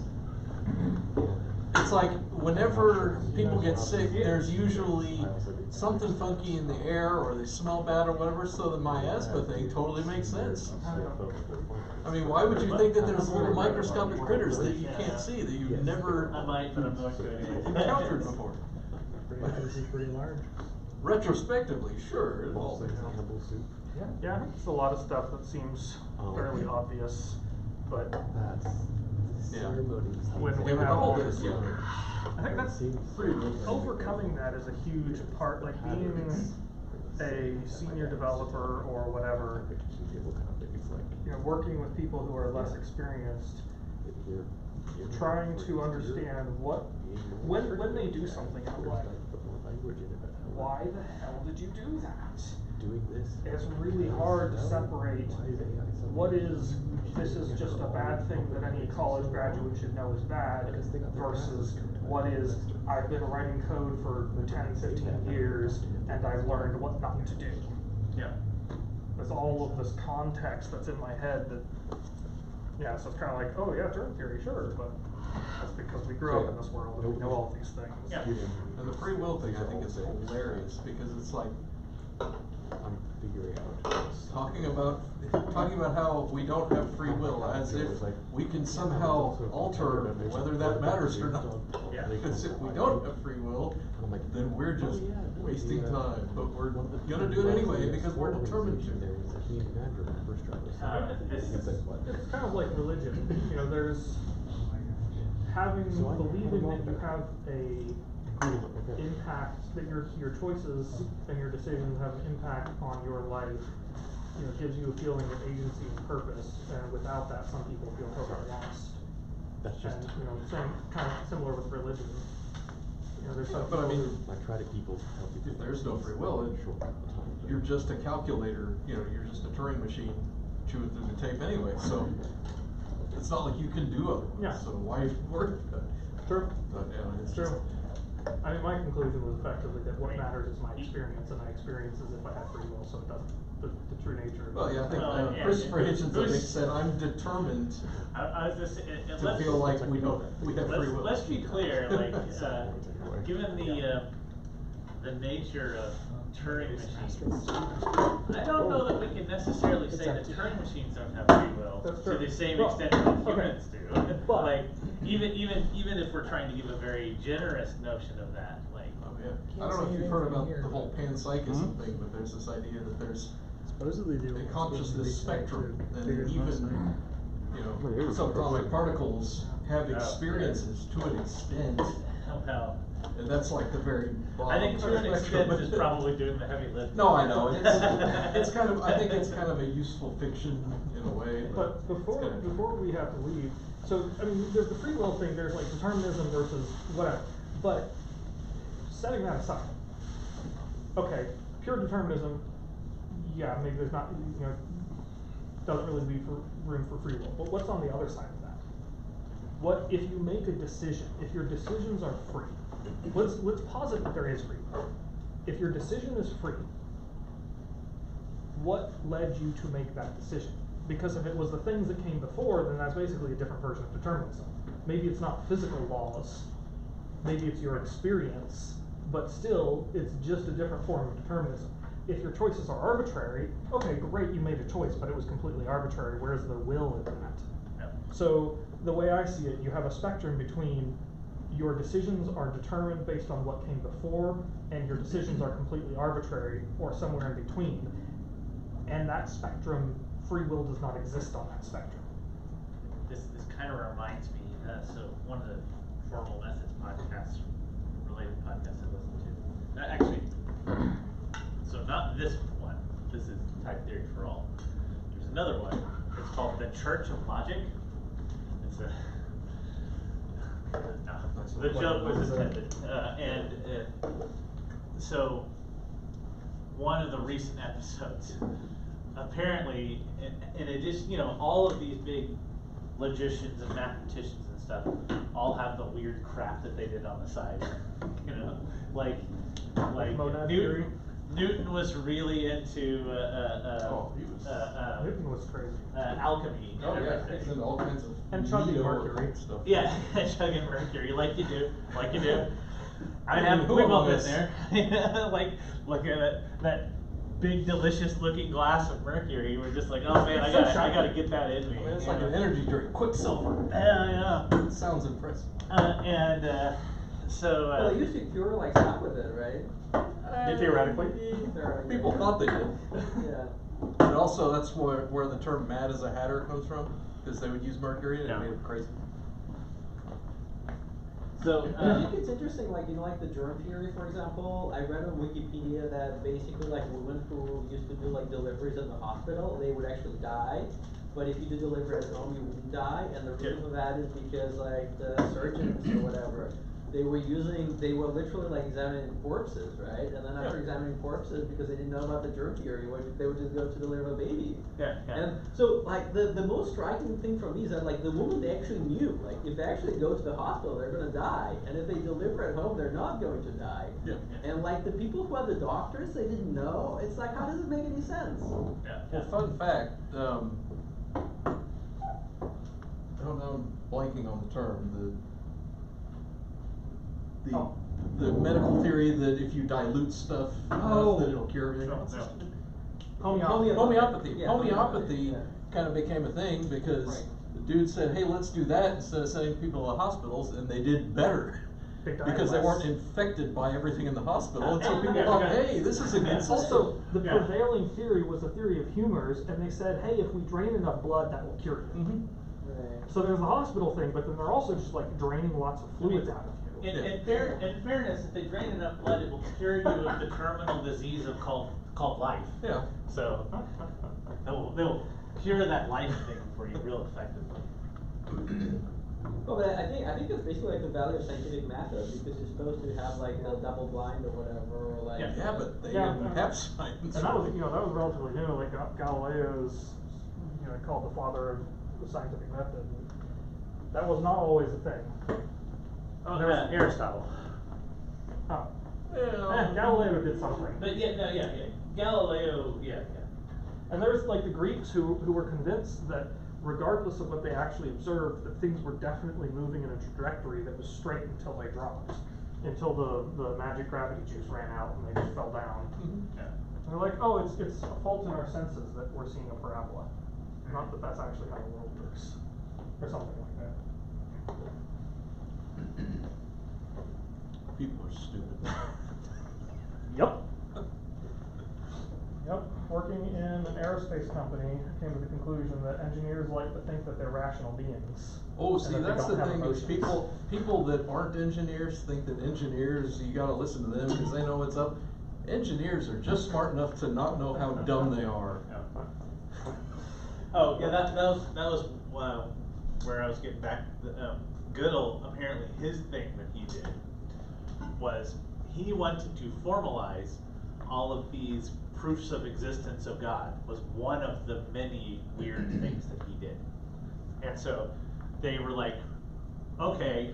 it's like whenever people get sick, there's usually something funky in the air, or they smell bad, or whatever. So the miasma thing totally makes sense. I mean, why would you think that there's little microscopic critters that you can't see, that you've never I might, but I'm not going to. encountered before? Pretty large. Retrospectively, sure. It all makes sense. Yeah, I think it's a lot of stuff that seems fairly obvious, but Yeah. when we Yeah, but the have whole all thing this, is, yeah. I think that's overcoming that is a huge part. Like being a senior developer or whatever, you know, working with people who are less experienced, trying to understand what when they do something, I'm like, why the hell did you do that? It's really hard to separate what is, this is just a bad thing that any college graduate should know is bad, versus what is, I've been writing code for 10, 15 years, and I've learned what not to do. Yeah. There's all of this context that's in my head that, yeah, so it's kinda like, oh yeah, germ theory, sure, but that's because we grew up in this world and we know all these things. Yeah. And the free will thing, I think, is hilarious, because it's like, I'm figuring out. talking about how we don't have free will, as if we can somehow alter whether that matters or not. Yeah. Because if we don't have free will, then we're just wasting time, but we're gonna do it anyway because we're determined to. It's kind of like religion, you know, there's believing that you have a impact, that your choices and your decisions have an impact on your life, you know, gives you a feeling of agency and purpose, and without that, some people feel totally lost. That's just. And, you know, kind of similar with religion. You know, there's some But I people mean, I try to people help you. if there's no free will, you're just a calculator, you know, you're just a Turing machine chewing through the tape anyway, so it's not like you can do otherwise, Yeah. so why work? True. But, yeah, it's True. just. I mean, my conclusion was effectively that what matters is my experience, and my experience is if I have free will, so it doesn't, the true nature of it. Well, yeah, I think Yeah, Christopher yeah. Hitchens, I think, said, I'm determined I was just, to feel like we have free will. Let's be clear, like, given the nature of Turing machines, I don't know that we can necessarily say that Turing machines don't have free will That's to true. the same Well, extent that okay. humans do. But- Like, even if we're trying to give a very generous notion of that, like. Oh, yeah. I don't know if you've heard about the whole panpsychism thing, but there's this idea that there's Supposedly they a consciousness spectrum, and even, you know, subatomic particles have experiences to an extent, Well, and that's like the very bottom. I think to an spectrum. extent is probably doing the heavy lifting. No, I know, it's kind of, I think it's kind of a useful fiction in a way, But it's before kinda- we have to leave, so I mean, there's the free will thing. There's like determinism versus whatever. But setting that aside, okay, pure determinism. Yeah, maybe there's not. You know, doesn't really leave room for free will. But what's on the other side of that? What if you make a decision? If your decisions are free, let's posit that there is free will. If your decision is free, what led you to make that decision? Because if it was the things that came before, then that's basically a different version of determinism. Maybe it's not physical laws, maybe it's your experience, but still, it's just a different form of determinism. If your choices are arbitrary, okay, great, you made a choice, but it was completely arbitrary. Where's the will in that? Yep. So the way I see it, you have a spectrum between your decisions are determined based on what came before, and your decisions are completely arbitrary, or somewhere in between. And that spectrum, free will does not exist on that spectrum. This kind of reminds me, so one of the formal methods podcasts, related podcasts I listen to, actually, so not this one, this is Type Theory for All. There's another one, it's called The Church of Logic. It's a, no, the joke was intended, so one of the recent episodes, apparently, in addition, you know, all of these big logicians and mathematicians and stuff all have the weird crap that they did on the side, you know, like Monad theory? Newton was really into Newton was crazy. alchemy and Oh, yeah, everything. it's in all kinds of. And chugging neo mercury. stuff. Yeah, chugging mercury, like you do. I mean, have who we've all among been us- there. like look at that big delicious looking glass of mercury. We're just like, oh man, I gotta get that in me. I mean, it's you like know? an energy drink, Quicksilver. Yeah. It sounds impressive. So Well, they used to cure like stuff with it, right? Theoretically. Theoretically, People yeah. thought they did. Yeah. But also, that's where the term "mad as a hatter" comes from, because they would use mercury and Yeah. it made them crazy. So And I think it's interesting, like, you know, like the germ theory, for example. I read on Wikipedia that basically, like, women who used to do, like, deliveries in the hospital, they would actually die. But if you did delivery at home, you wouldn't die. And the reason for that is because, like, the surgeons or whatever, they were literally, like, examining corpses, right? And then after examining corpses, because they didn't know about the germ theory, they would just go to deliver a baby. yeah. And so, like, the most striking thing for me is that, like, the woman, they actually knew, like, if they actually go to the hospital, they're gonna die, and if they deliver at home, they're not going to die. Yeah. And, like, the people who are the doctors, they didn't know. It's like, how does it make any sense? Well, fun fact, I don't know, I'm blanking on the term, the medical theory that if you dilute stuff enough, that it'll cure everything. Homeopathy. Yeah, Homeopathy yeah. kind of became a thing because Right. the dude said, hey, let's do that instead of sending people to hospitals, and they did better. They died Because they less. weren't infected by everything in the hospital, and so people Yeah, thought, okay. hey, this is a good system. Also, the Yeah. prevailing theory was the theory of humors, and they said, hey, if we drain enough blood, that will cure you. Mhm. Right. So there's the hospital thing, but then they're also just like draining lots of fluids out of you. In fairness, if they drain enough blood, it will cure you of the terminal disease called life. Yeah. So they'll cure that life thing for you real effectively. Oh, but I think it's basically like the value of scientific method, because you're supposed to have, like, the double blind or whatever, or like. Yeah, but they Yeah, didn't have science. And that was, that was relatively new, like Galileo's, called the father of the scientific method. That was not always a thing. Oh, There was- Aristotle. Oh. Yeah. Galileo did something. But Galileo, And there's like the Greeks who were convinced that regardless of what they actually observed, that things were definitely moving in a trajectory that was straight until they dropped. Until the magic gravity juice ran out and they just fell down. Yeah. And they're like, oh, it's a fault in our senses that we're seeing a parabola. Not that that's actually how the world works. Or something like that. People are stupid. Yep. Yep. Working in an aerospace company, I came to the conclusion that engineers like to think that they're rational beings. Oh, and see, that they that's don't the have thing, is emotions. people that aren't engineers think that engineers, you gotta listen to them because they know what's up. Engineers are just smart enough to not know how dumb they are. Oh yeah, that was where I was getting back. Goodall, apparently his thing that he did was he wanted to formalize all of these proofs of existence of God was one of the many weird things that he did. And so they were like, okay,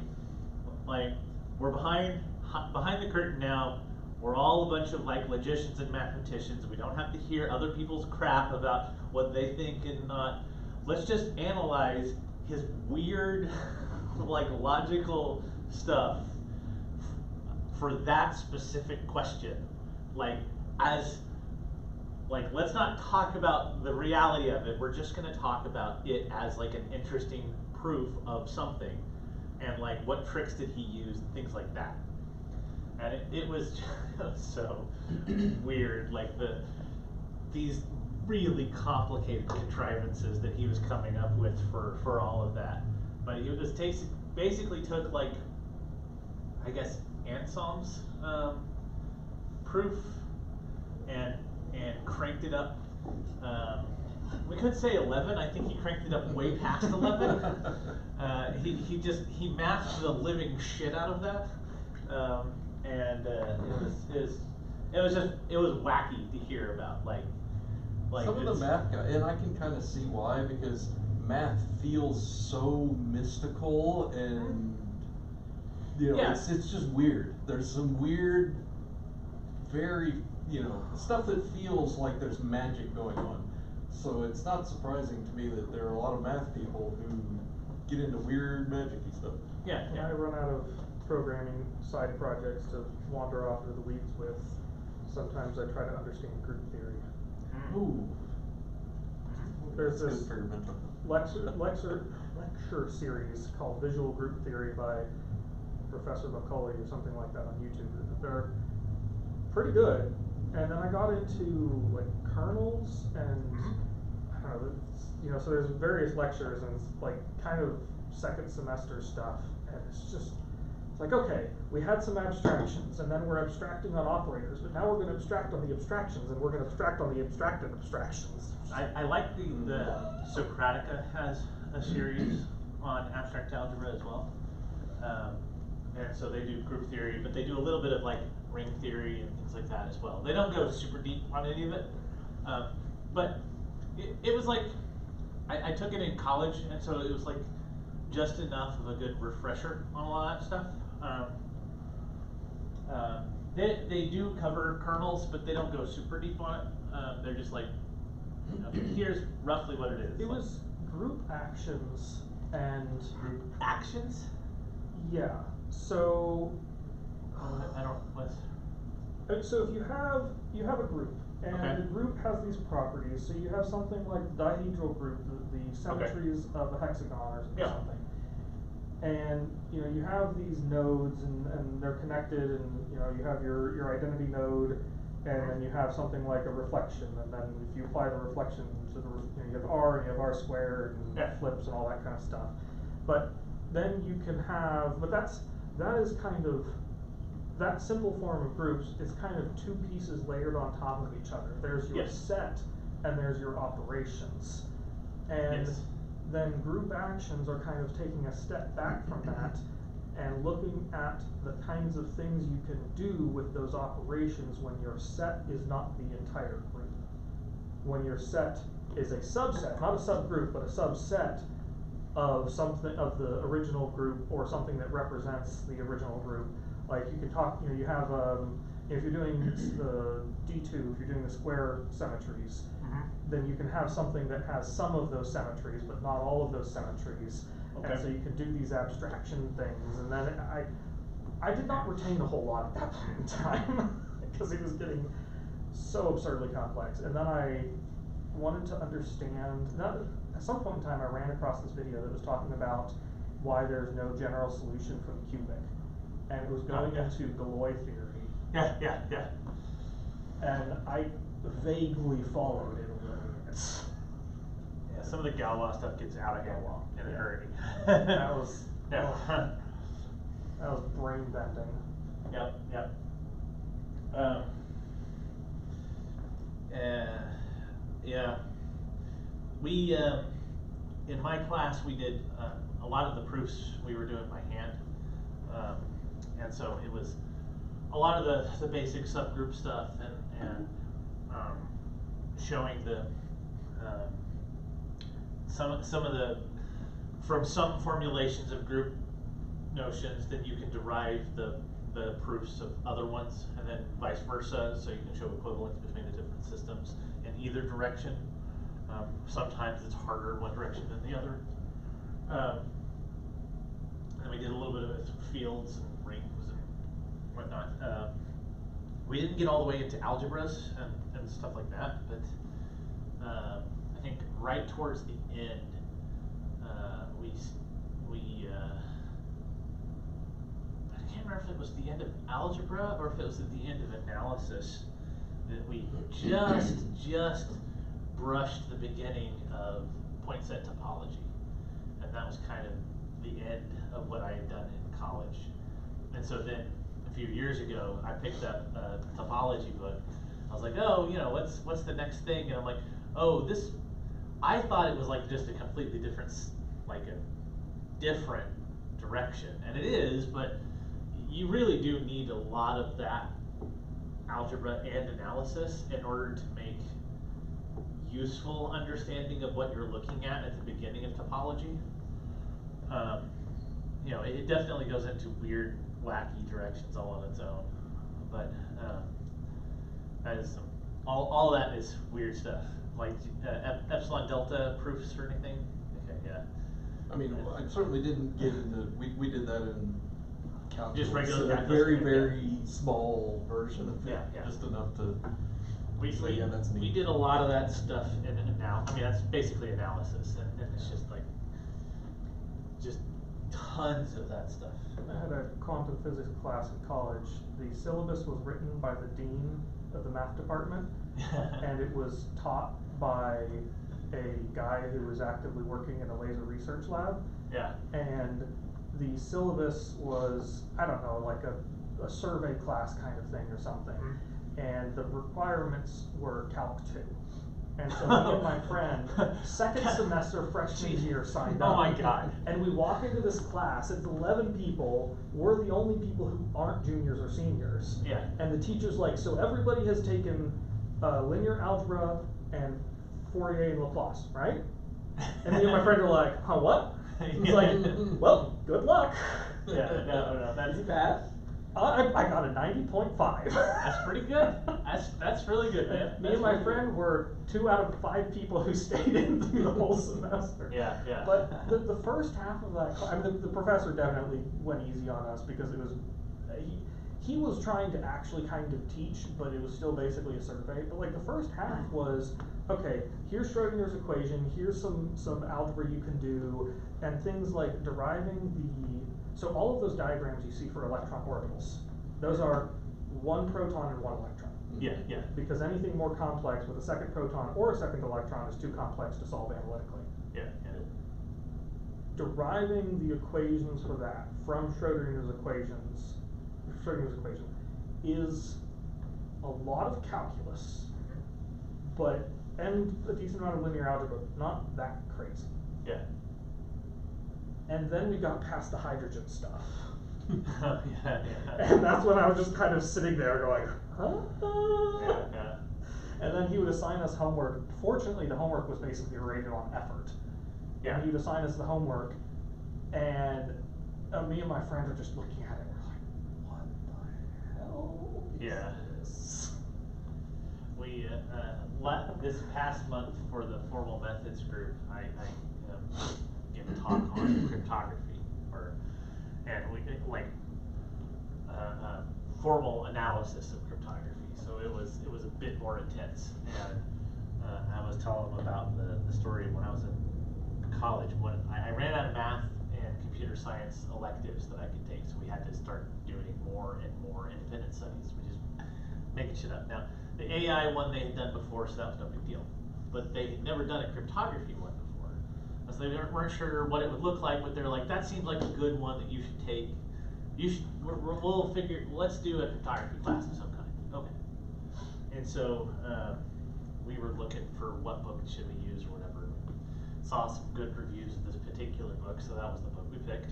like we're behind the curtain now. We're all a bunch of like logicians and mathematicians. We don't have to hear other people's crap about what they think and not. Let's just analyze his weird, like logical stuff for that specific question. Like let's not talk about the reality of it. We're just gonna talk about it as like an interesting proof of something, and like what tricks did he use, and things like that. And it was just so weird, like these really complicated contrivances that he was coming up with for all of that. But it was basically took like, I guess, Anselm's proof and cranked it up. We could say 11. I think he cranked it up way past 11. He mathed the living shit out of that. And it was wacky to hear about, like some of the math guy, and I can kind of see why, because math feels so mystical and Yeah. it's just weird. There's some weird, very stuff that feels like there's magic going on. So it's not surprising to me that there are a lot of math people who get into weird magic-y stuff. Yeah, When I run out of programming side projects to wander off into the weeds with, sometimes I try to understand group theory. Ooh. There's That's this good for your mental. lecture series called Visual Group Theory by Professor McCulley or something like that on YouTube. They're pretty good. And then I got into like kernels and I don't know, so there's various lectures and it's like kind of second semester stuff, and it's like, okay, we had some abstractions and then we're abstracting on operators, but now we're going to abstract on the abstractions and we're going to abstract on the abstracted abstractions. I like the Socratica has a series on abstract algebra as well. And so they do group theory, but they do a little bit of like ring theory and things like that as well. They don't go super deep on any of it. But it was like, I took it in college, and so it was like just enough of a good refresher on a lot of that stuff. They do cover kernels, but they don't go super deep on it. They're just like, here's roughly what it is. It was group actions and group actions? Yeah. So I don't, what's... So if you have a group, and Okay. the group has these properties, so you have something like the dihedral group, the symmetries of a hexagon or Yeah. something. And you have these nodes and they're connected, and you have your identity node, and then you have something like a reflection, and then if you apply the reflection to you have R and you have R squared and Yeah. flips and all that kind of stuff. But then you can have, but that is kind of, that simple form of groups is kind of two pieces layered on top of each other. There's your Yes. set and there's your operations. And Yes. then group actions are kind of taking a step back from that and looking at the kinds of things you can do with those operations when your set is not the entire group. When your set is a subset, not a subgroup, but a subset of something, of the original group, or something that represents the original group. Like you can talk, you have, if you're doing the D2, if you're doing the square symmetries, then you can have something that has some of those symmetries, but not all of those symmetries. Okay. And so you can do these abstraction things, and then I did not retain a whole lot at that point in time, because it was getting so absurdly complex. And then I wanted to understand, at some point in time I ran across this video that was talking about why there's no general solution for the cubic. And it was going into Galois theory. Yeah. And I vaguely followed it a little bit. Yeah, some of the Galois stuff gets out of hand in a hurry. That was Yeah. that was brain bending. Yep. Yeah. We, in my class, we did a lot of the proofs we were doing by hand. And so it was a lot of the basic subgroup stuff and showing the some of the, from some formulations of group notions, then you can derive the proofs of other ones, and then vice versa, so you can show equivalence between the different systems in either direction. Sometimes it's harder in one direction than the other. And we did a little bit of it through fields and rings and whatnot. We didn't get all the way into algebras and stuff like that, but I think right towards the end, I can't remember if it was the end of algebra or if it was at the end of analysis, that we just brushed the beginning of point set topology, and that was kind of the end of what I had done in college. And so then a few years ago, I picked up a topology book. I was like, oh, you know, what's the next thing? And I'm like, oh, this. I thought it was like just a completely different, like a different direction, and it is, but you really do need a lot of that algebra and analysis in order to make useful understanding of what you're looking at the beginning of topology. You know, it definitely goes into weird, wacky directions all on its own, but that is all that is weird stuff. Like epsilon delta proofs or anything? Okay, yeah. I mean, I certainly didn't get into, we did that in calculus. Just regular a calculus, very, yeah. very small version of it, Yeah. just enough to We yeah, that's neat. we did a lot of that stuff in now. I mean, that's basically analysis, and it's just like tons of that stuff. I had a quantum physics class in college. The syllabus was written by the dean of the math department, and it was taught by a guy who was actively working in a laser research lab. Yeah. And the syllabus was, I don't know, like a survey class kind of thing or something. And the requirements were Calc 2. And so me and my friend, second semester freshman year, signed up. Oh my God. And we walk into this class, it's 11 people, we're the only people who aren't juniors or seniors. Yeah. And the teacher's like, so everybody has taken linear algebra and Fourier and Laplace, right? And me and my friend are like, huh, what? He's like, well, good luck. Yeah, no, Did you pass? I got a 90.5. That's pretty good. That's really good, man. Me and my friend were 2 out of 5 people who stayed in through the whole semester. Yeah, yeah. But the first half of that, I mean, the professor definitely went easy on us because it was, he was trying to actually kind of teach, but it was still basically a survey. But like the first half was, okay, here's Schrodinger's equation, here's some algebra you can do, and things like deriving so all of those diagrams you see for electron orbitals, those are 1 proton and 1 electron. Yeah, yeah. Because anything more complex with a second proton or a second electron is too complex to solve analytically. Yeah, yeah. Deriving the equations for that from Schrodinger's equation is a lot of calculus, and a decent amount of linear algebra, not that crazy. Yeah. And then we got past the hydrogen stuff. Yeah. And that's when I was just kind of sitting there going, huh? Yeah. And then he would assign us homework. Fortunately, the homework was basically rated on effort. Yeah. And he would assign us the homework, and me and my friend are just looking at it, and we're like, what the hell is this? We, this past month for the formal methods group, I gave a talk on cryptography, and we like formal analysis of cryptography. So it was a bit more intense, and I was telling them about the story of when I was in college. When I ran out of math and computer science electives that I could take, so we had to start doing more and more independent studies, which is making shit up. Now, the AI one they had done before, so that was no big deal, but they had never done a cryptography one before, so they weren't sure what it would look like. But they're like, that seems like a good one that you should take. We'll figure. Let's do a cryptography class of some kind. Okay. And so we were looking for what book should we use or whatever. Saw some good reviews of this particular book, so that was the book we picked.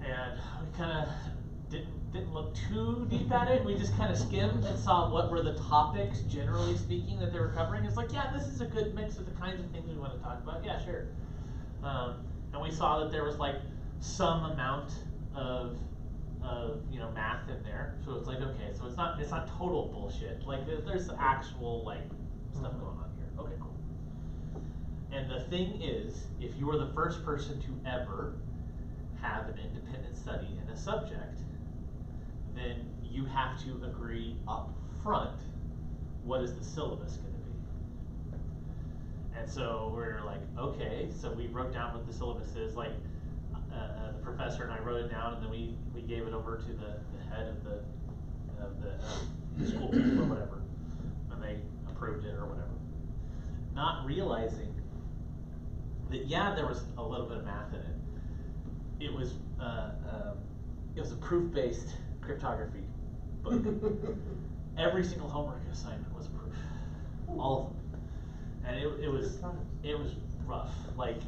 And we kind of didn't look too deep at it. We just kind of skimmed and saw what were the topics, generally speaking, that they were covering. It's like, yeah, this is a good mix of the kinds of things we want to talk about. Yeah, sure. And we saw that there was like some amount of math in there. So it's like, okay, so it's not total bullshit. Like there's actual like stuff going on here. Okay, cool. And the thing is, if you are the first person to ever have an independent study in a subject, then you have to agree up front what is the syllabus going to be. And so we're like, okay, so we wrote down what the syllabus is. Like the professor and I wrote it down, and then we gave it over to the head of the school or whatever, and they approved it or whatever. Not realizing that, yeah, there was a little bit of math in it. It was a proof-based cryptography book. Every single homework assignment was a proof, all of them, and it was rough. Like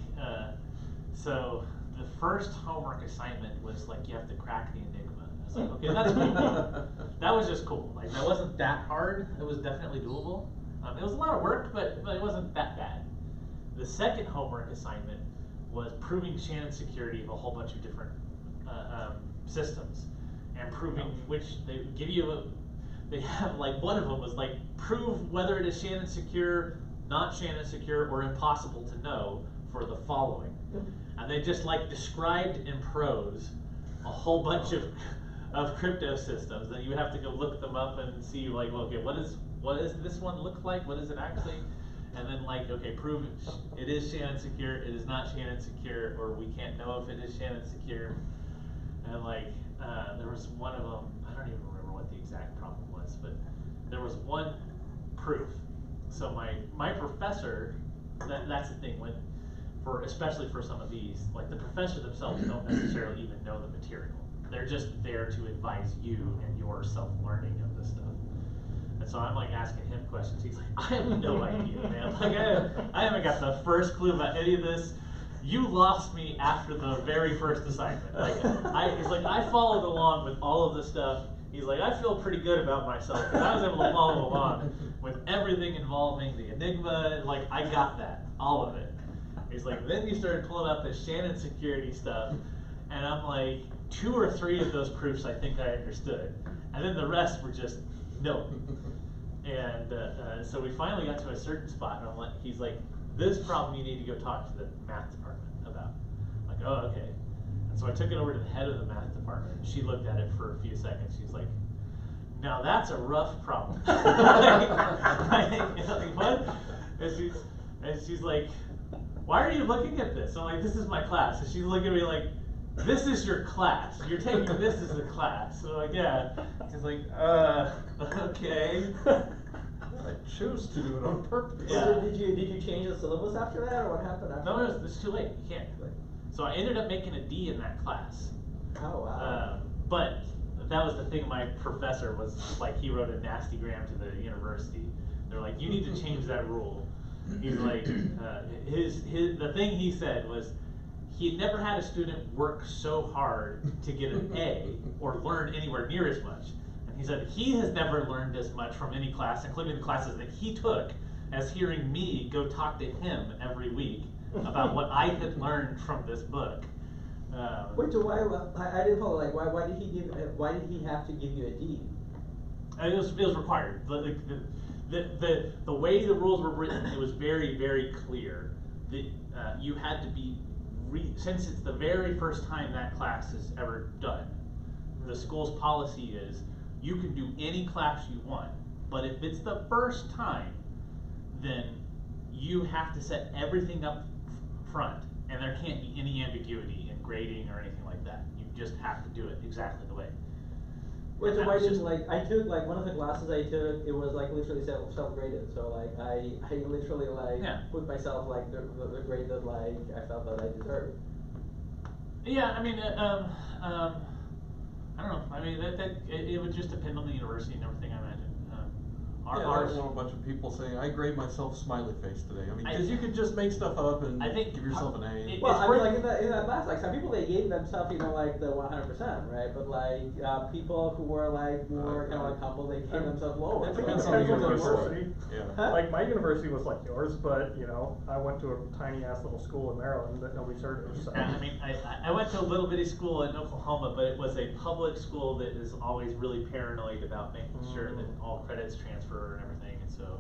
so, the first homework assignment was like you have to crack the enigma. I was like, okay, that's cool. That was just cool. Like that wasn't that hard. It was definitely doable. It was a lot of work, but it wasn't that bad. The second homework assignment was proving Shannon security of a whole bunch of different systems, and proving which they give you. They have like one of them was like prove whether it is Shannon secure, not Shannon secure, or impossible to know for the following. And they just like described in prose a whole bunch of crypto systems that you have to go look them up and see like, well, okay, what does this one look like? What is it actually? And then like, okay, prove it is Shannon secure, it is not Shannon secure, or we can't know if it is Shannon secure. And like, there was one of them, I don't even remember what the exact problem was, but there was one proof. So my professor, that's the thing, especially for some of these, like the professors themselves don't necessarily even know the material. They're just there to advise you and your self-learning of this stuff. And so I'm like asking him questions. He's like, I have no idea, man. Like I haven't got the first clue about any of this. You lost me after the very first assignment. Like he's like, I followed along with all of the stuff. He's like, I feel pretty good about myself because I was able to follow along with everything involving the enigma. Like I got that, all of it. He's like, then you started pulling up the Shannon security stuff, and I'm like, 2 or 3 of those proofs I think I understood, and then the rest were just no. And so we finally got to a certain spot, and he's like, this problem you need to go talk to the math department about. I'm like, oh, okay. And so I took it over to the head of the math department, and she looked at it for a few seconds. She's like, now that's a rough problem. like, what? And she's like, why are you looking at this? I'm like, this is my class. And she's looking at me like, this is your class. You're taking this as a class. So like, yeah. She's like, okay. I choose to do it on purpose. Yeah. Did you change the syllabus after that, or what happened after No, that? it's too late. You can't. So I ended up making a D in that class. Oh, wow. But that was the thing. My professor was like, he wrote a nasty gram to the university. They're like, you need to change that rule. He's like, the thing he said was, he had never had a student work so hard to get an A or learn anywhere near as much. And he said he has never learned as much from any class, including the classes that he took, as hearing me go talk to him every week about what I had learned from this book. Wait, so why? I didn't follow. Like, why did he have to give you a D? It was required. The way the rules were written, it was very, very clear that you had to be, since it's the very first time that class is ever done, the school's policy is you can do any class you want, but if it's the first time, then you have to set everything up front, and there can't be any ambiguity in grading or anything like that. You just have to do it exactly the way. Wait, so why didn't, like, I took, like, one of the classes I took, it was, like, literally self-graded, so, like, I literally, like, put myself, like, the grade that, like, I felt that I deserved. Yeah, I mean, I don't know, I mean, it would just depend on the university and everything, I imagine. our, Yeah, I ours, don't want a bunch of people saying, I grade myself smiley face today. I mean, I- cause you could just make stuff up and I think give yourself an A. it- Well, it's I mean, worth- like in that class, like some people they gave themselves, you know, like the 100%, right? But like people who were like more kind of like humble, they gave themselves lower. It So depends like, on the Depends on the university. university. Yeah. Huh? Like my university was like yours, but you know, I went to a tiny ass little school in Maryland that nobody's heard of. So. I mean, I went to a little bitty school in Oklahoma, but it was a public school that is always really paranoid about making sure that all credits transfer and everything, and so,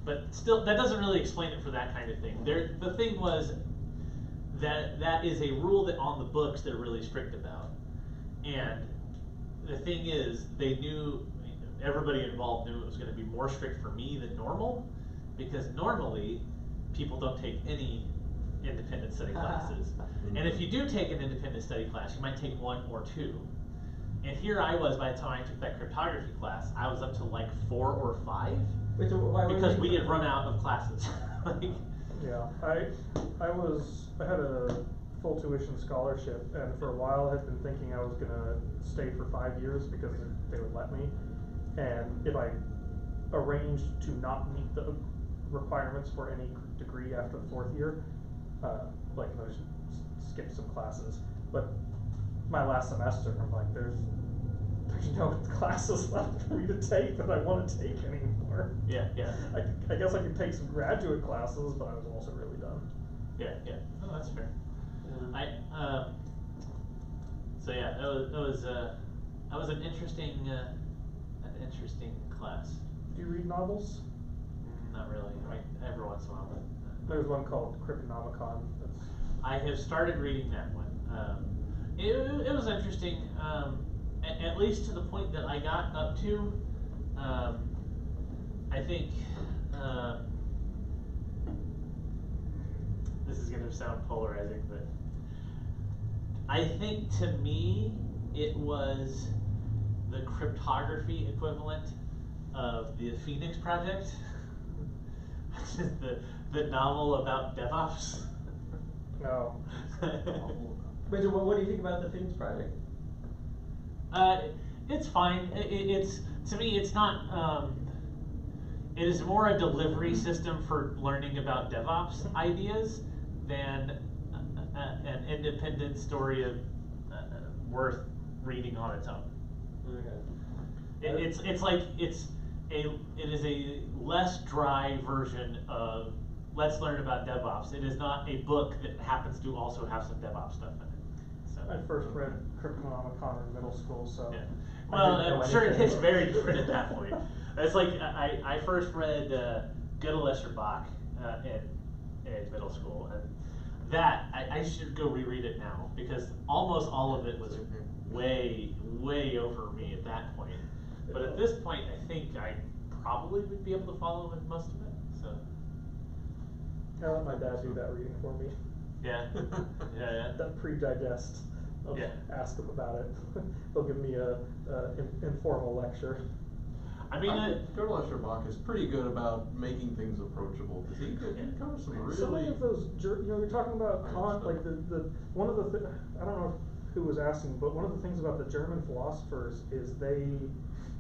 but still, that doesn't really explain it for that kind of thing. The thing was that is a rule that on the books they're really strict about, and the thing is, they knew, everybody involved knew it was gonna be more strict for me than normal, because normally, people don't take any independent study classes. And if you do take an independent study class, you might take 1 or 2. And here I was, by the time I took that cryptography class, I was up to like 4 or 5, Wait, so why were because you- we had run out of classes. Like, Yeah, I had a full tuition scholarship, and for a while I had been thinking I was gonna stay for 5 years because they would let me. And if I arranged to not meet the requirements for any degree after the 4th year, like I should skip some classes. But my last semester, I'm like, there's no classes left for me to take that I want to take anymore. yeah. I guess I could take some graduate classes, but I was also really done. Yeah. Oh, that's fair. So yeah, that was an interesting class. Do you read novels? Not really, like every once in a while, but. There's one called Cryptonomicon. That's I have started reading that one. It was interesting, at least to the point that I got up to. I think this is gonna sound polarizing, but I think to me it was the cryptography equivalent of the Phoenix Project, which is the novel about DevOps. no. Wait, so what do you think about the Phoenix Project? It's fine. It's to me, it's not. It is more a delivery system for learning about DevOps ideas than an independent story of worth reading on its own. Okay. It is a less dry version of let's learn about DevOps. It is not a book that happens to also have some DevOps stuff in it. So. I first read Cryptonomicon in middle school, so. Yeah. I Well, didn't know I'm sure anything. it's very different at that point. It's like I first read Gödel Bach in middle school, and that I should go reread it now because almost all of it was way over me at that point. But at this point, I think I probably would be able to follow with most of it. So I let my dad do that reading for me. yeah. That pre-digest. I'll Yeah. ask them about it. They'll give me a informal lecture. I mean, Gödel Bach is pretty good about making things approachable, because he covers some really. So many of those, you're talking about Kant, like the one of the, I don't know who was asking, but one of the things about the German philosophers is they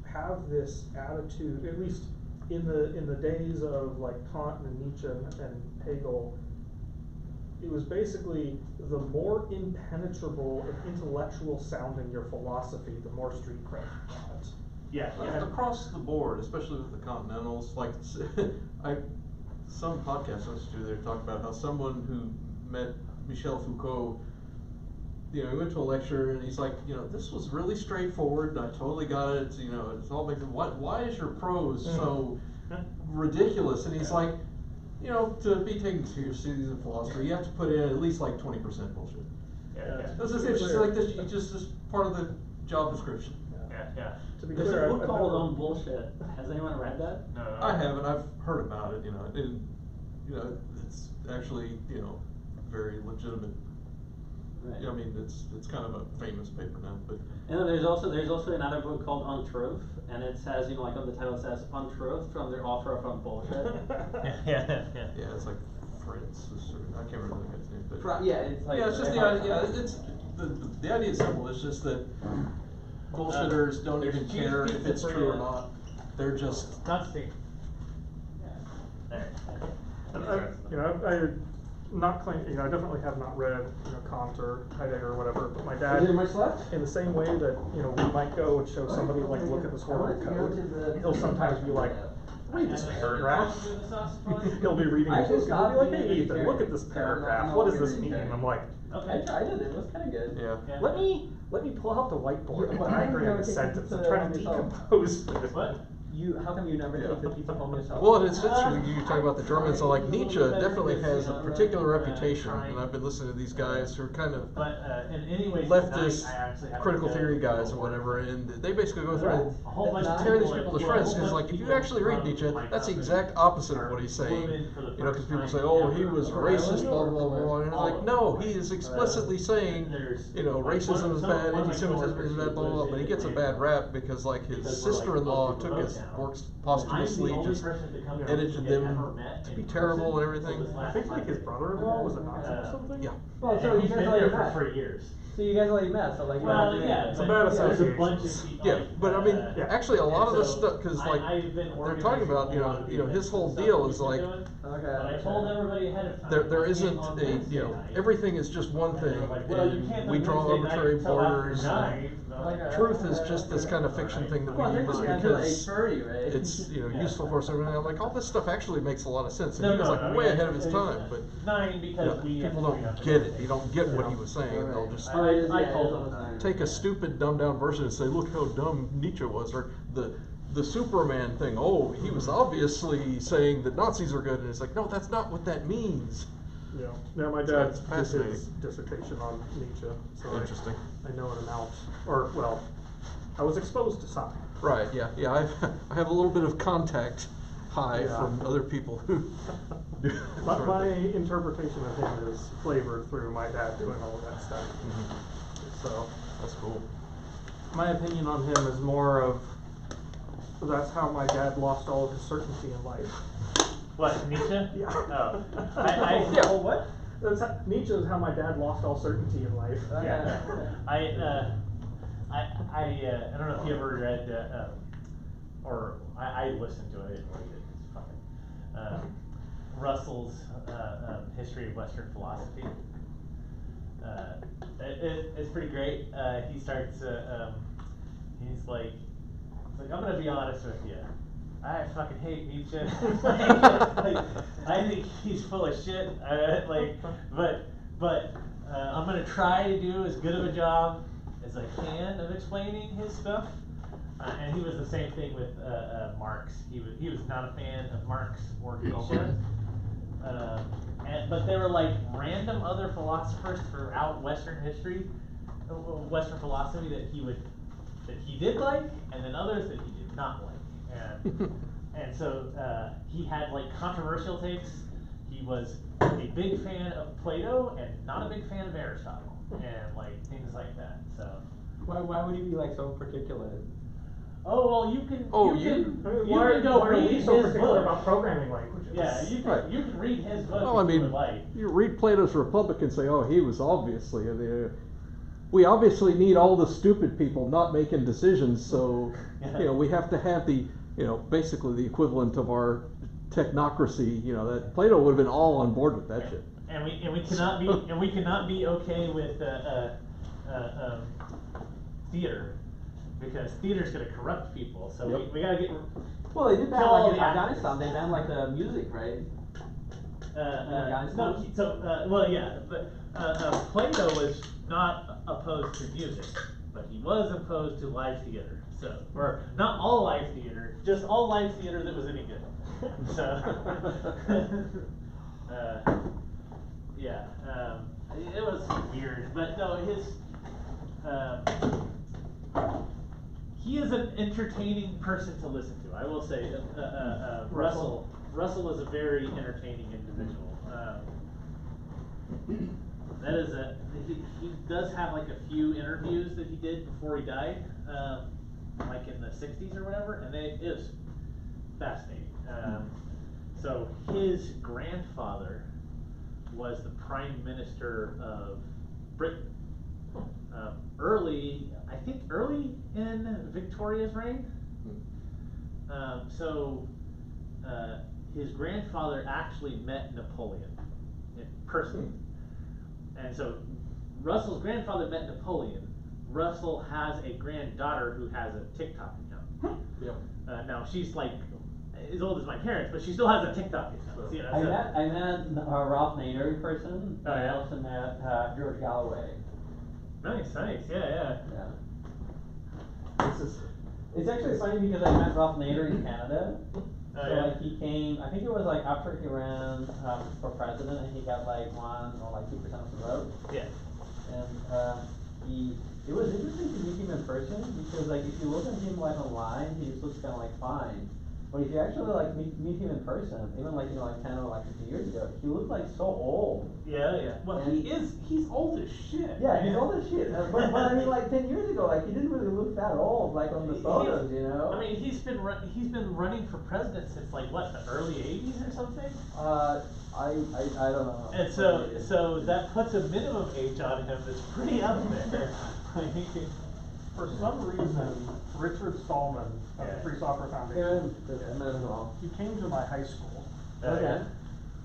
have this attitude, at least in the days of like Kant and Nietzsche and Hegel, it was basically the more impenetrable and intellectual sounding your philosophy, the more street cred you got. yeah. Across the board, especially with the Continentals, like some podcasts I listened to, they talk about how someone who met Michel Foucault, he went to a lecture and he's like, this was really straightforward and I totally got it, it's all making, why is your prose so ridiculous? And he's like, to be taken seriously in philosophy, you have to put in at least like 20% bullshit. Yeah. This is it's just like this, just as part of the job description. Yeah. To be There's clear, a book I've called never- On Bullshit. Has anyone read that? No. I haven't. I've heard about it. It's actually very legitimate. Right. I mean, it's kind of a famous paper now, but. And then there's also another book called Untruth, and it says, like on the title it says Untruth from the author of On Bullshit. Yeah. Yeah, it's like Fritz. I can't remember the guy's name, but. Yeah, it's like. Yeah, it's just the idea. It's the idea is simple. It's just that bullshitters don't there's even huge care if pizza it's for true or you. not. They're just, Not Steve. There. I not claim, I definitely have not read, Kant or Heidegger or whatever, but my dad, Is there much left? in the same way that, we might go and show somebody, like, look at this horrible code, he'll sometimes be like, read this paragraph. He'll be reading I the book just and he'll be like, stopped hey being Ethan, look at this vegetarian. paragraph, I'm what no does this longer mean? vegetarian. I'm like, I tried it, it was kinda good. yeah. let me pull out the whiteboard and But I diagram never a taken sentence and pizza try to on yourself. decompose this. What? How come you never take the pizza home yourself? Well, it's interesting you talk about the Germans, so like Nietzsche definitely has a particular reputation, and I've been listening to these guys who are kind of But, in any way, leftist I actually have to critical go theory guys to or work. whatever, and they basically go through and A whole bunch of tear these people, people to like, shreds, a whole because bunch like of if you people actually read from Nietzsche, my that's the company exact opposite of are what he's saying. women for the You know, because first people time say, oh, he ever was around racist, the blah, blah, blah, world. blah, and it's All like, of no, them. he is explicitly saying, There's, you know, like, racism is bad, one of my anti-Semitism is coworkers bad, blah, blah, blah, who but he lives gets a in bad Atlanta rap because like his because we're, like, sister-in-law close to took his Motown. works I'm posthumously, the only just person to come here edited and them ever met to in be person terrible and until everything. this last I think like his Monday. brother-in-law was a Nazi or something? Yeah. Well, so And you he's guys been already there met. for years. So you guys already met, so like. you Well, don't have to- yeah, It's a but bad there's a bunch association. of people. Yeah, but I mean, actually, a lot of and this so stuff, because like I've been they're talking about, organizing a lot of you know, his events whole and stuff deal we've is been like doing, Okay. But I told everybody ahead of time. there I isn't came on a, Wednesday you know, night. everything is just one And thing, they were like, well, you can't and do we draw Wednesday night arbitrary until after borders. 9. I'm like, Truth is just this kind of fiction thing that we Well, I think use we got to because 8:30, right? it's, you know, Yeah. useful for us. And I'm like, all this stuff actually makes a lot of sense. And No, he was no, like no, way yeah, ahead of his it's time, but 9 because we people have don't to get it. You don't get what he was saying. Alright. They'll just I told them. take a stupid dumbed down version and say, look how dumb Nietzsche was, or the Superman thing. Oh, he was obviously saying that Nazis are good, and it's like, no, that's not what that means. Yeah, yeah, my So dad it's did fascinating. his dissertation on Nietzsche, so Interesting. I know an amount, or, well, I was exposed to some. Right, yeah, yeah, I have a little bit of contact high Yeah. from other people who do. But my interpretation of him is flavored through my dad doing all of that stuff. So, That's cool. my opinion on him is more of, that's how my dad lost all of his certainty in life. What, Nietzsche? Yeah. Oh. Yeah. What? That's how, Nietzsche is how my dad lost all certainty in life. Yeah. I don't know if you ever read, or I listened to it, I didn't read it, it's fucking, Russell's, History of Western Philosophy. It's pretty great. He starts, he's like, I'm gonna be honest with you. I fucking hate Nietzsche. like, I think he's full of shit. But I'm gonna try to do as good of a job as I can of explaining his stuff. And he was the same thing with Marx. He was not a fan of Marx or Nietzsche. But there were like random other philosophers throughout Western history, Western philosophy that he did like, and then others that he did not like. And so he had like controversial takes. He was a big fan of Plato and not a big fan of Aristotle, and like things like that. So Why would you be like so particular? oh well, you can I mean, you why can go are read we his so particular book. about programming languages? Yeah, you can Right. you can read his book Well, I if you mean, would like. you read Plato's Republic and say, oh, he was obviously, we obviously need all the stupid people not making decisions, so, Yeah. you know, we have to have the, you know, basically the equivalent of our technocracy, you know, that Plato would have been all on board with that shit. And we cannot be okay with theater, because theater's gonna corrupt people. So Yep. we gotta get. Well, they did ban Kill like all in the actors. Afghanistan. They banned like the music, right? No, well, yeah, but Plato was not opposed to music, but he was opposed to live theater. So, or not all live theater, just all live theater that was any good. So, yeah, it was weird, but no, he is an entertaining person to listen to. I will say, Russell is a very entertaining individual. That is he does have like a few interviews that he did before he died, like in the 60s or whatever, and it is fascinating. So his grandfather was the Prime Minister of Britain. Early in Victoria's reign. His grandfather actually met Napoleon in person. And so Russell's grandfather met Napoleon. Russell has a granddaughter who has a TikTok account. Yep. Now she's like as old as my parents, but she still has a TikTok account. You know, I so- met Ralph Nader in person. Oh, I yeah? also met George Galloway. Nice, yeah. Yeah. This is, It's actually funny because I met Ralph Nader in Canada. Oh, So yeah? like he came, I think it was like after he ran for president and he got like 1 or like 2% of the vote. Yeah. And it was interesting to meet him in person because like if you look at him like online, he just looks kind of like fine. But if you actually like meet him in person, even like 10 or like 50 years ago, he looked like so old. Yeah. Well, he's old as shit. Yeah, man. he's old as shit. But I mean, like 10 years ago, like he didn't really look that old, like on the photos, you know. I mean, he's been running for president since like what, the early '80s or something. I don't know. And so that puts a minimum age on him that's pretty up there. For some reason, Richard Stallman of the Free Software Foundation, he came to my high school. Okay.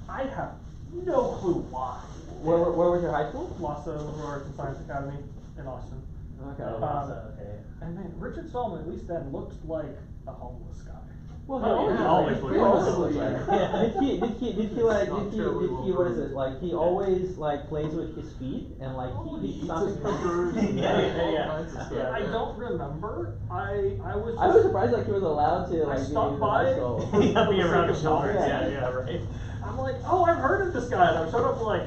I have no clue why. Where was your high school? Lhasa Liberal Arts and Science Academy in Austin. Okay. Okay. And man, Richard Stallman at least then looked like a homeless guy. Well, he always looked like that. Did he what is it, like he always like plays with his feet and like he eats something from Yeah. I don't remember. I was I was surprised like he was allowed to like I be stopped in by. high school. Yeah, be around the children. Yeah. Yeah, right. I'm like, oh, I've heard of this guy. And I showed up like,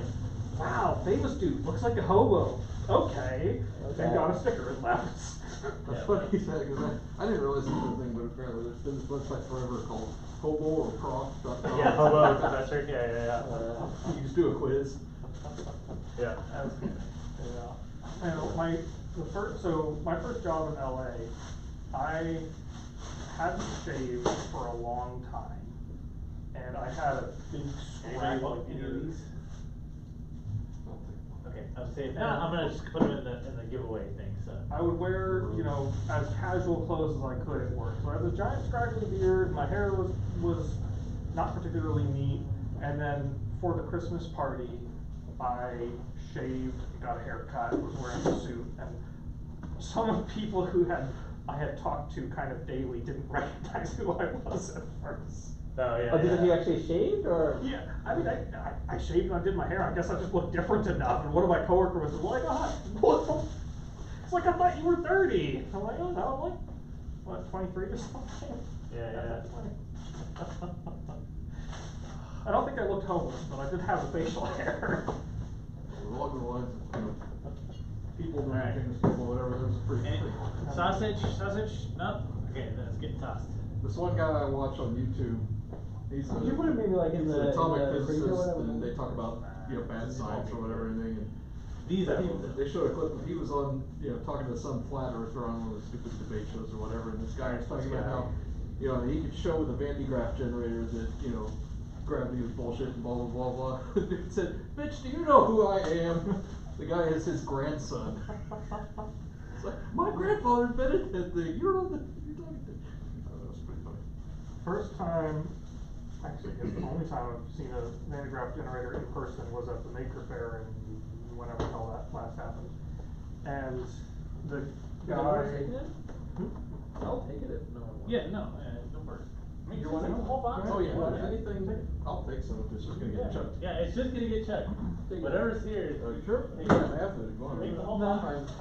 wow, famous dude, looks like a hobo. Okay. And got a sticker and left. that's what he said, because I didn't realize this was a thing, but apparently there's been this website forever called hobo or prof.com. Yeah, hobo, that's right. Yeah. You just do a quiz. Yeah. Yeah. And my first job in LA, I hadn't shaved for a long time, and I had a big Anybody want scrag any of beard. these? Okay, I'm saying that. I'm gonna just put them in the giveaway thing. So. I would wear, as casual clothes as I could at work. So I had this giant scraggly beard, my hair was not particularly neat, and then for the Christmas party, I shaved, got a haircut, was wearing a suit, and some of the people I had talked to kind of daily didn't recognize who I was at first. Oh yeah. Oh, because you actually shaved or? Yeah, I mean, I shaved and I did my hair. I guess I just looked different enough. And one of my coworkers was like, "Oh, it's like I thought you were 30." I'm like, "Oh no, I'm like, what, 23 or something?" Yeah. I don't think I looked homeless, but I did have the facial hair. Along the lines of, people doing Alright. famous people, whatever, there's pretty. Sausage? No? Okay, then it's getting tossed. This one guy I watch on YouTube, he's You put it maybe like in he's the an atomic in the freezer or physicist, whatever. and they talk about bad science or whatever, and These are. they showed a clip of he was on talking to some flat earther on one of the stupid debate shows or whatever, and this guy was talking about how he could show with a Van de Graaff generator that gravity was bullshit and blah blah blah blah. The dude said, "Bitch, do you know who I am?" The guy is his grandson. It's like, my grandfather invented that thing. You don't know that you're talking to. That was pretty funny. First time, actually, the only time I've seen a Van de Graaff generator in person was at the Maker Faire in whenever the hell that last happened. And the guy. I'll take it if no one wants. Yeah, no, don't worry. You want it? Hold on. Oh yeah, anything, I'll take some if it's just gonna get chucked. Yeah, it's just gonna get checked. Whatever's here. Are you sure? Hey, Yeah, half of it, go on. Take the whole No, box.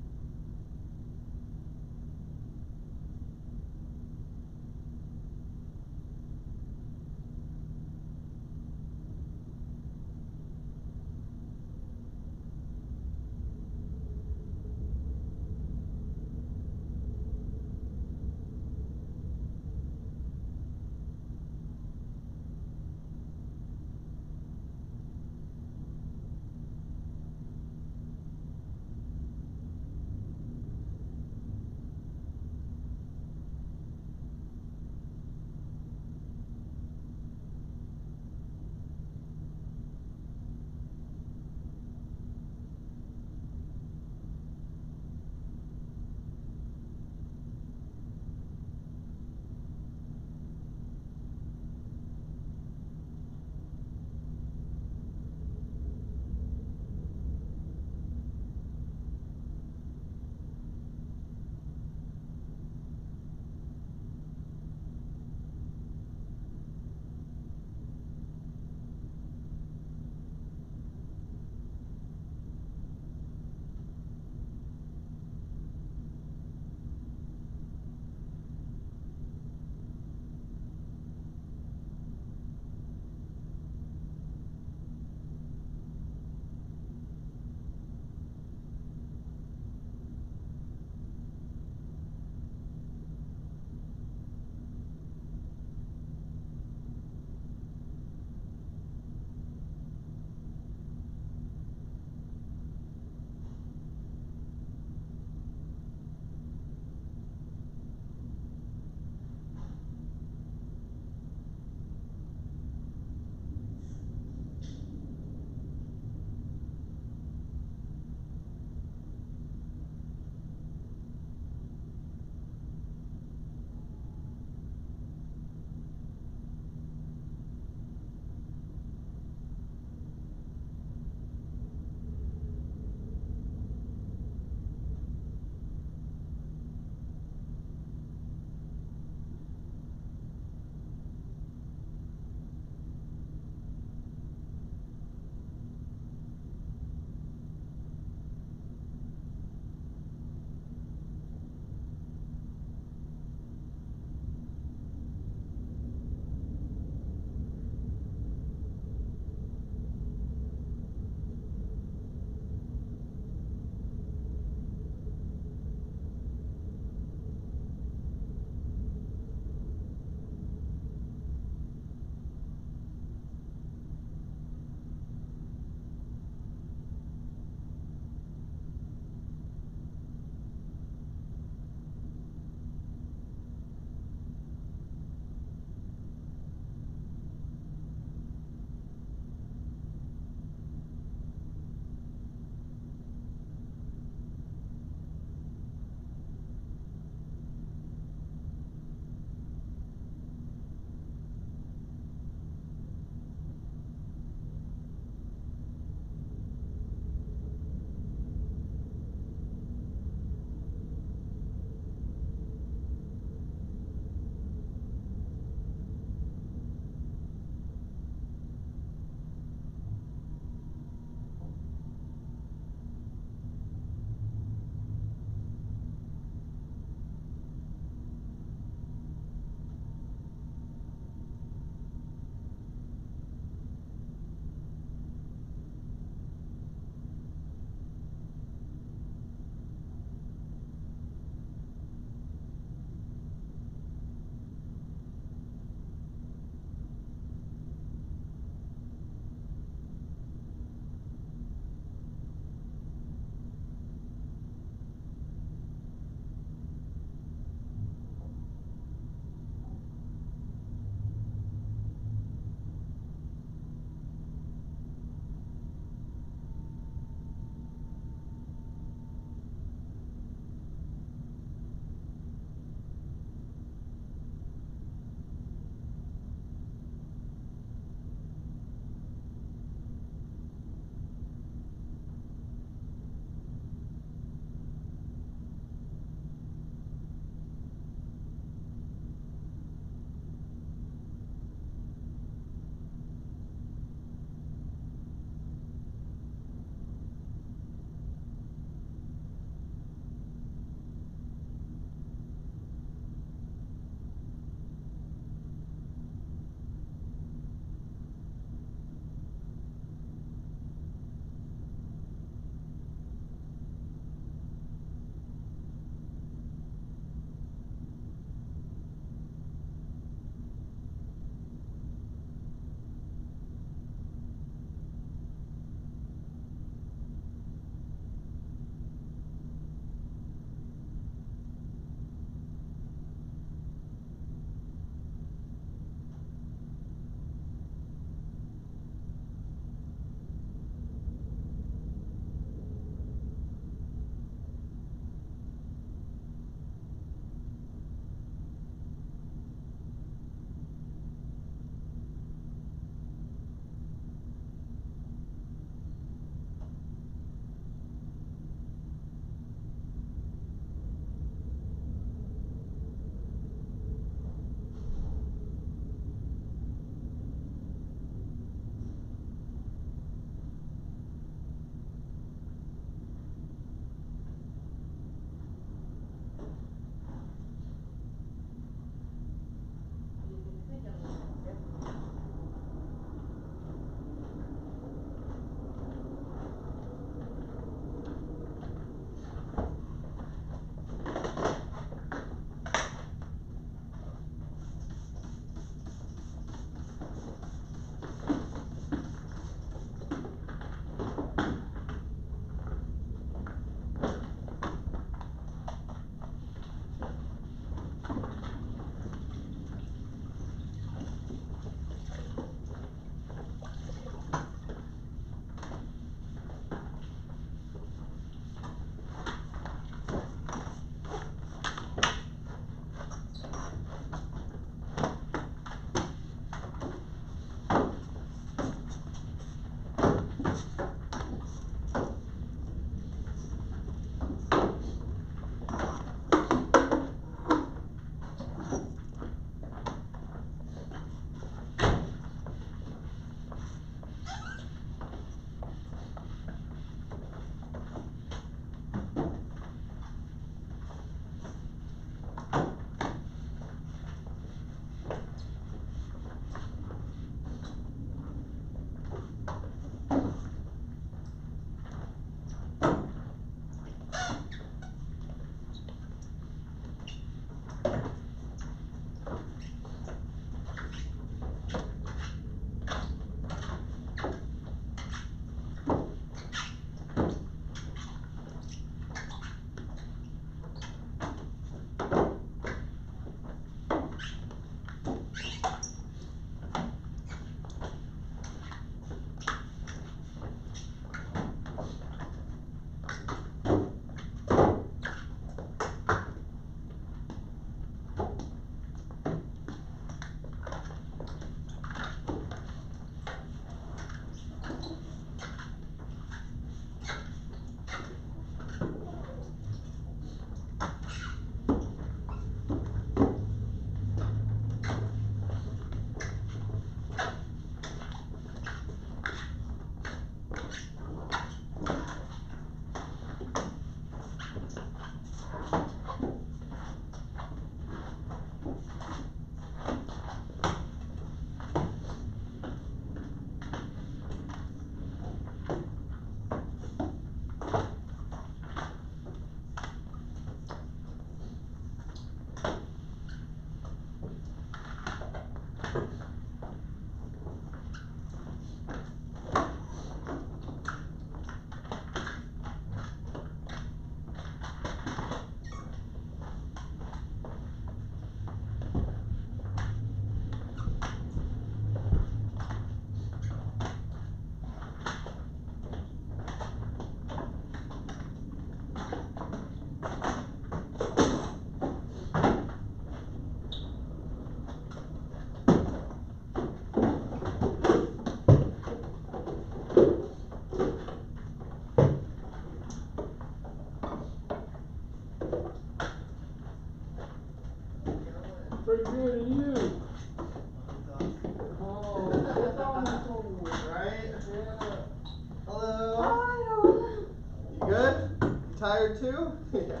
tired too? Yeah.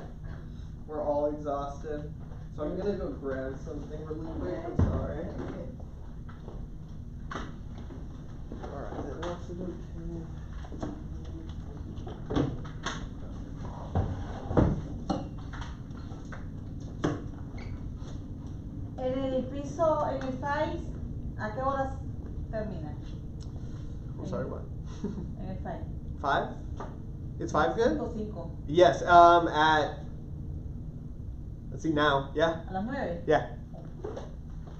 We're all exhausted. So I'm gonna go grab something really quick. I'm sorry. Alright, then we'll have to go En el piso, en el 6, ¿a qué horas termina? I'm sorry, what? En el 5. 5? It's 5 good? 5. Yes, at, let's see now, yeah? A las 9. Yeah.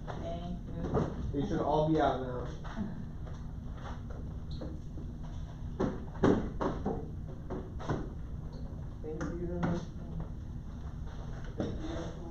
Thank you. They should all be out now. Thank you. Thank you.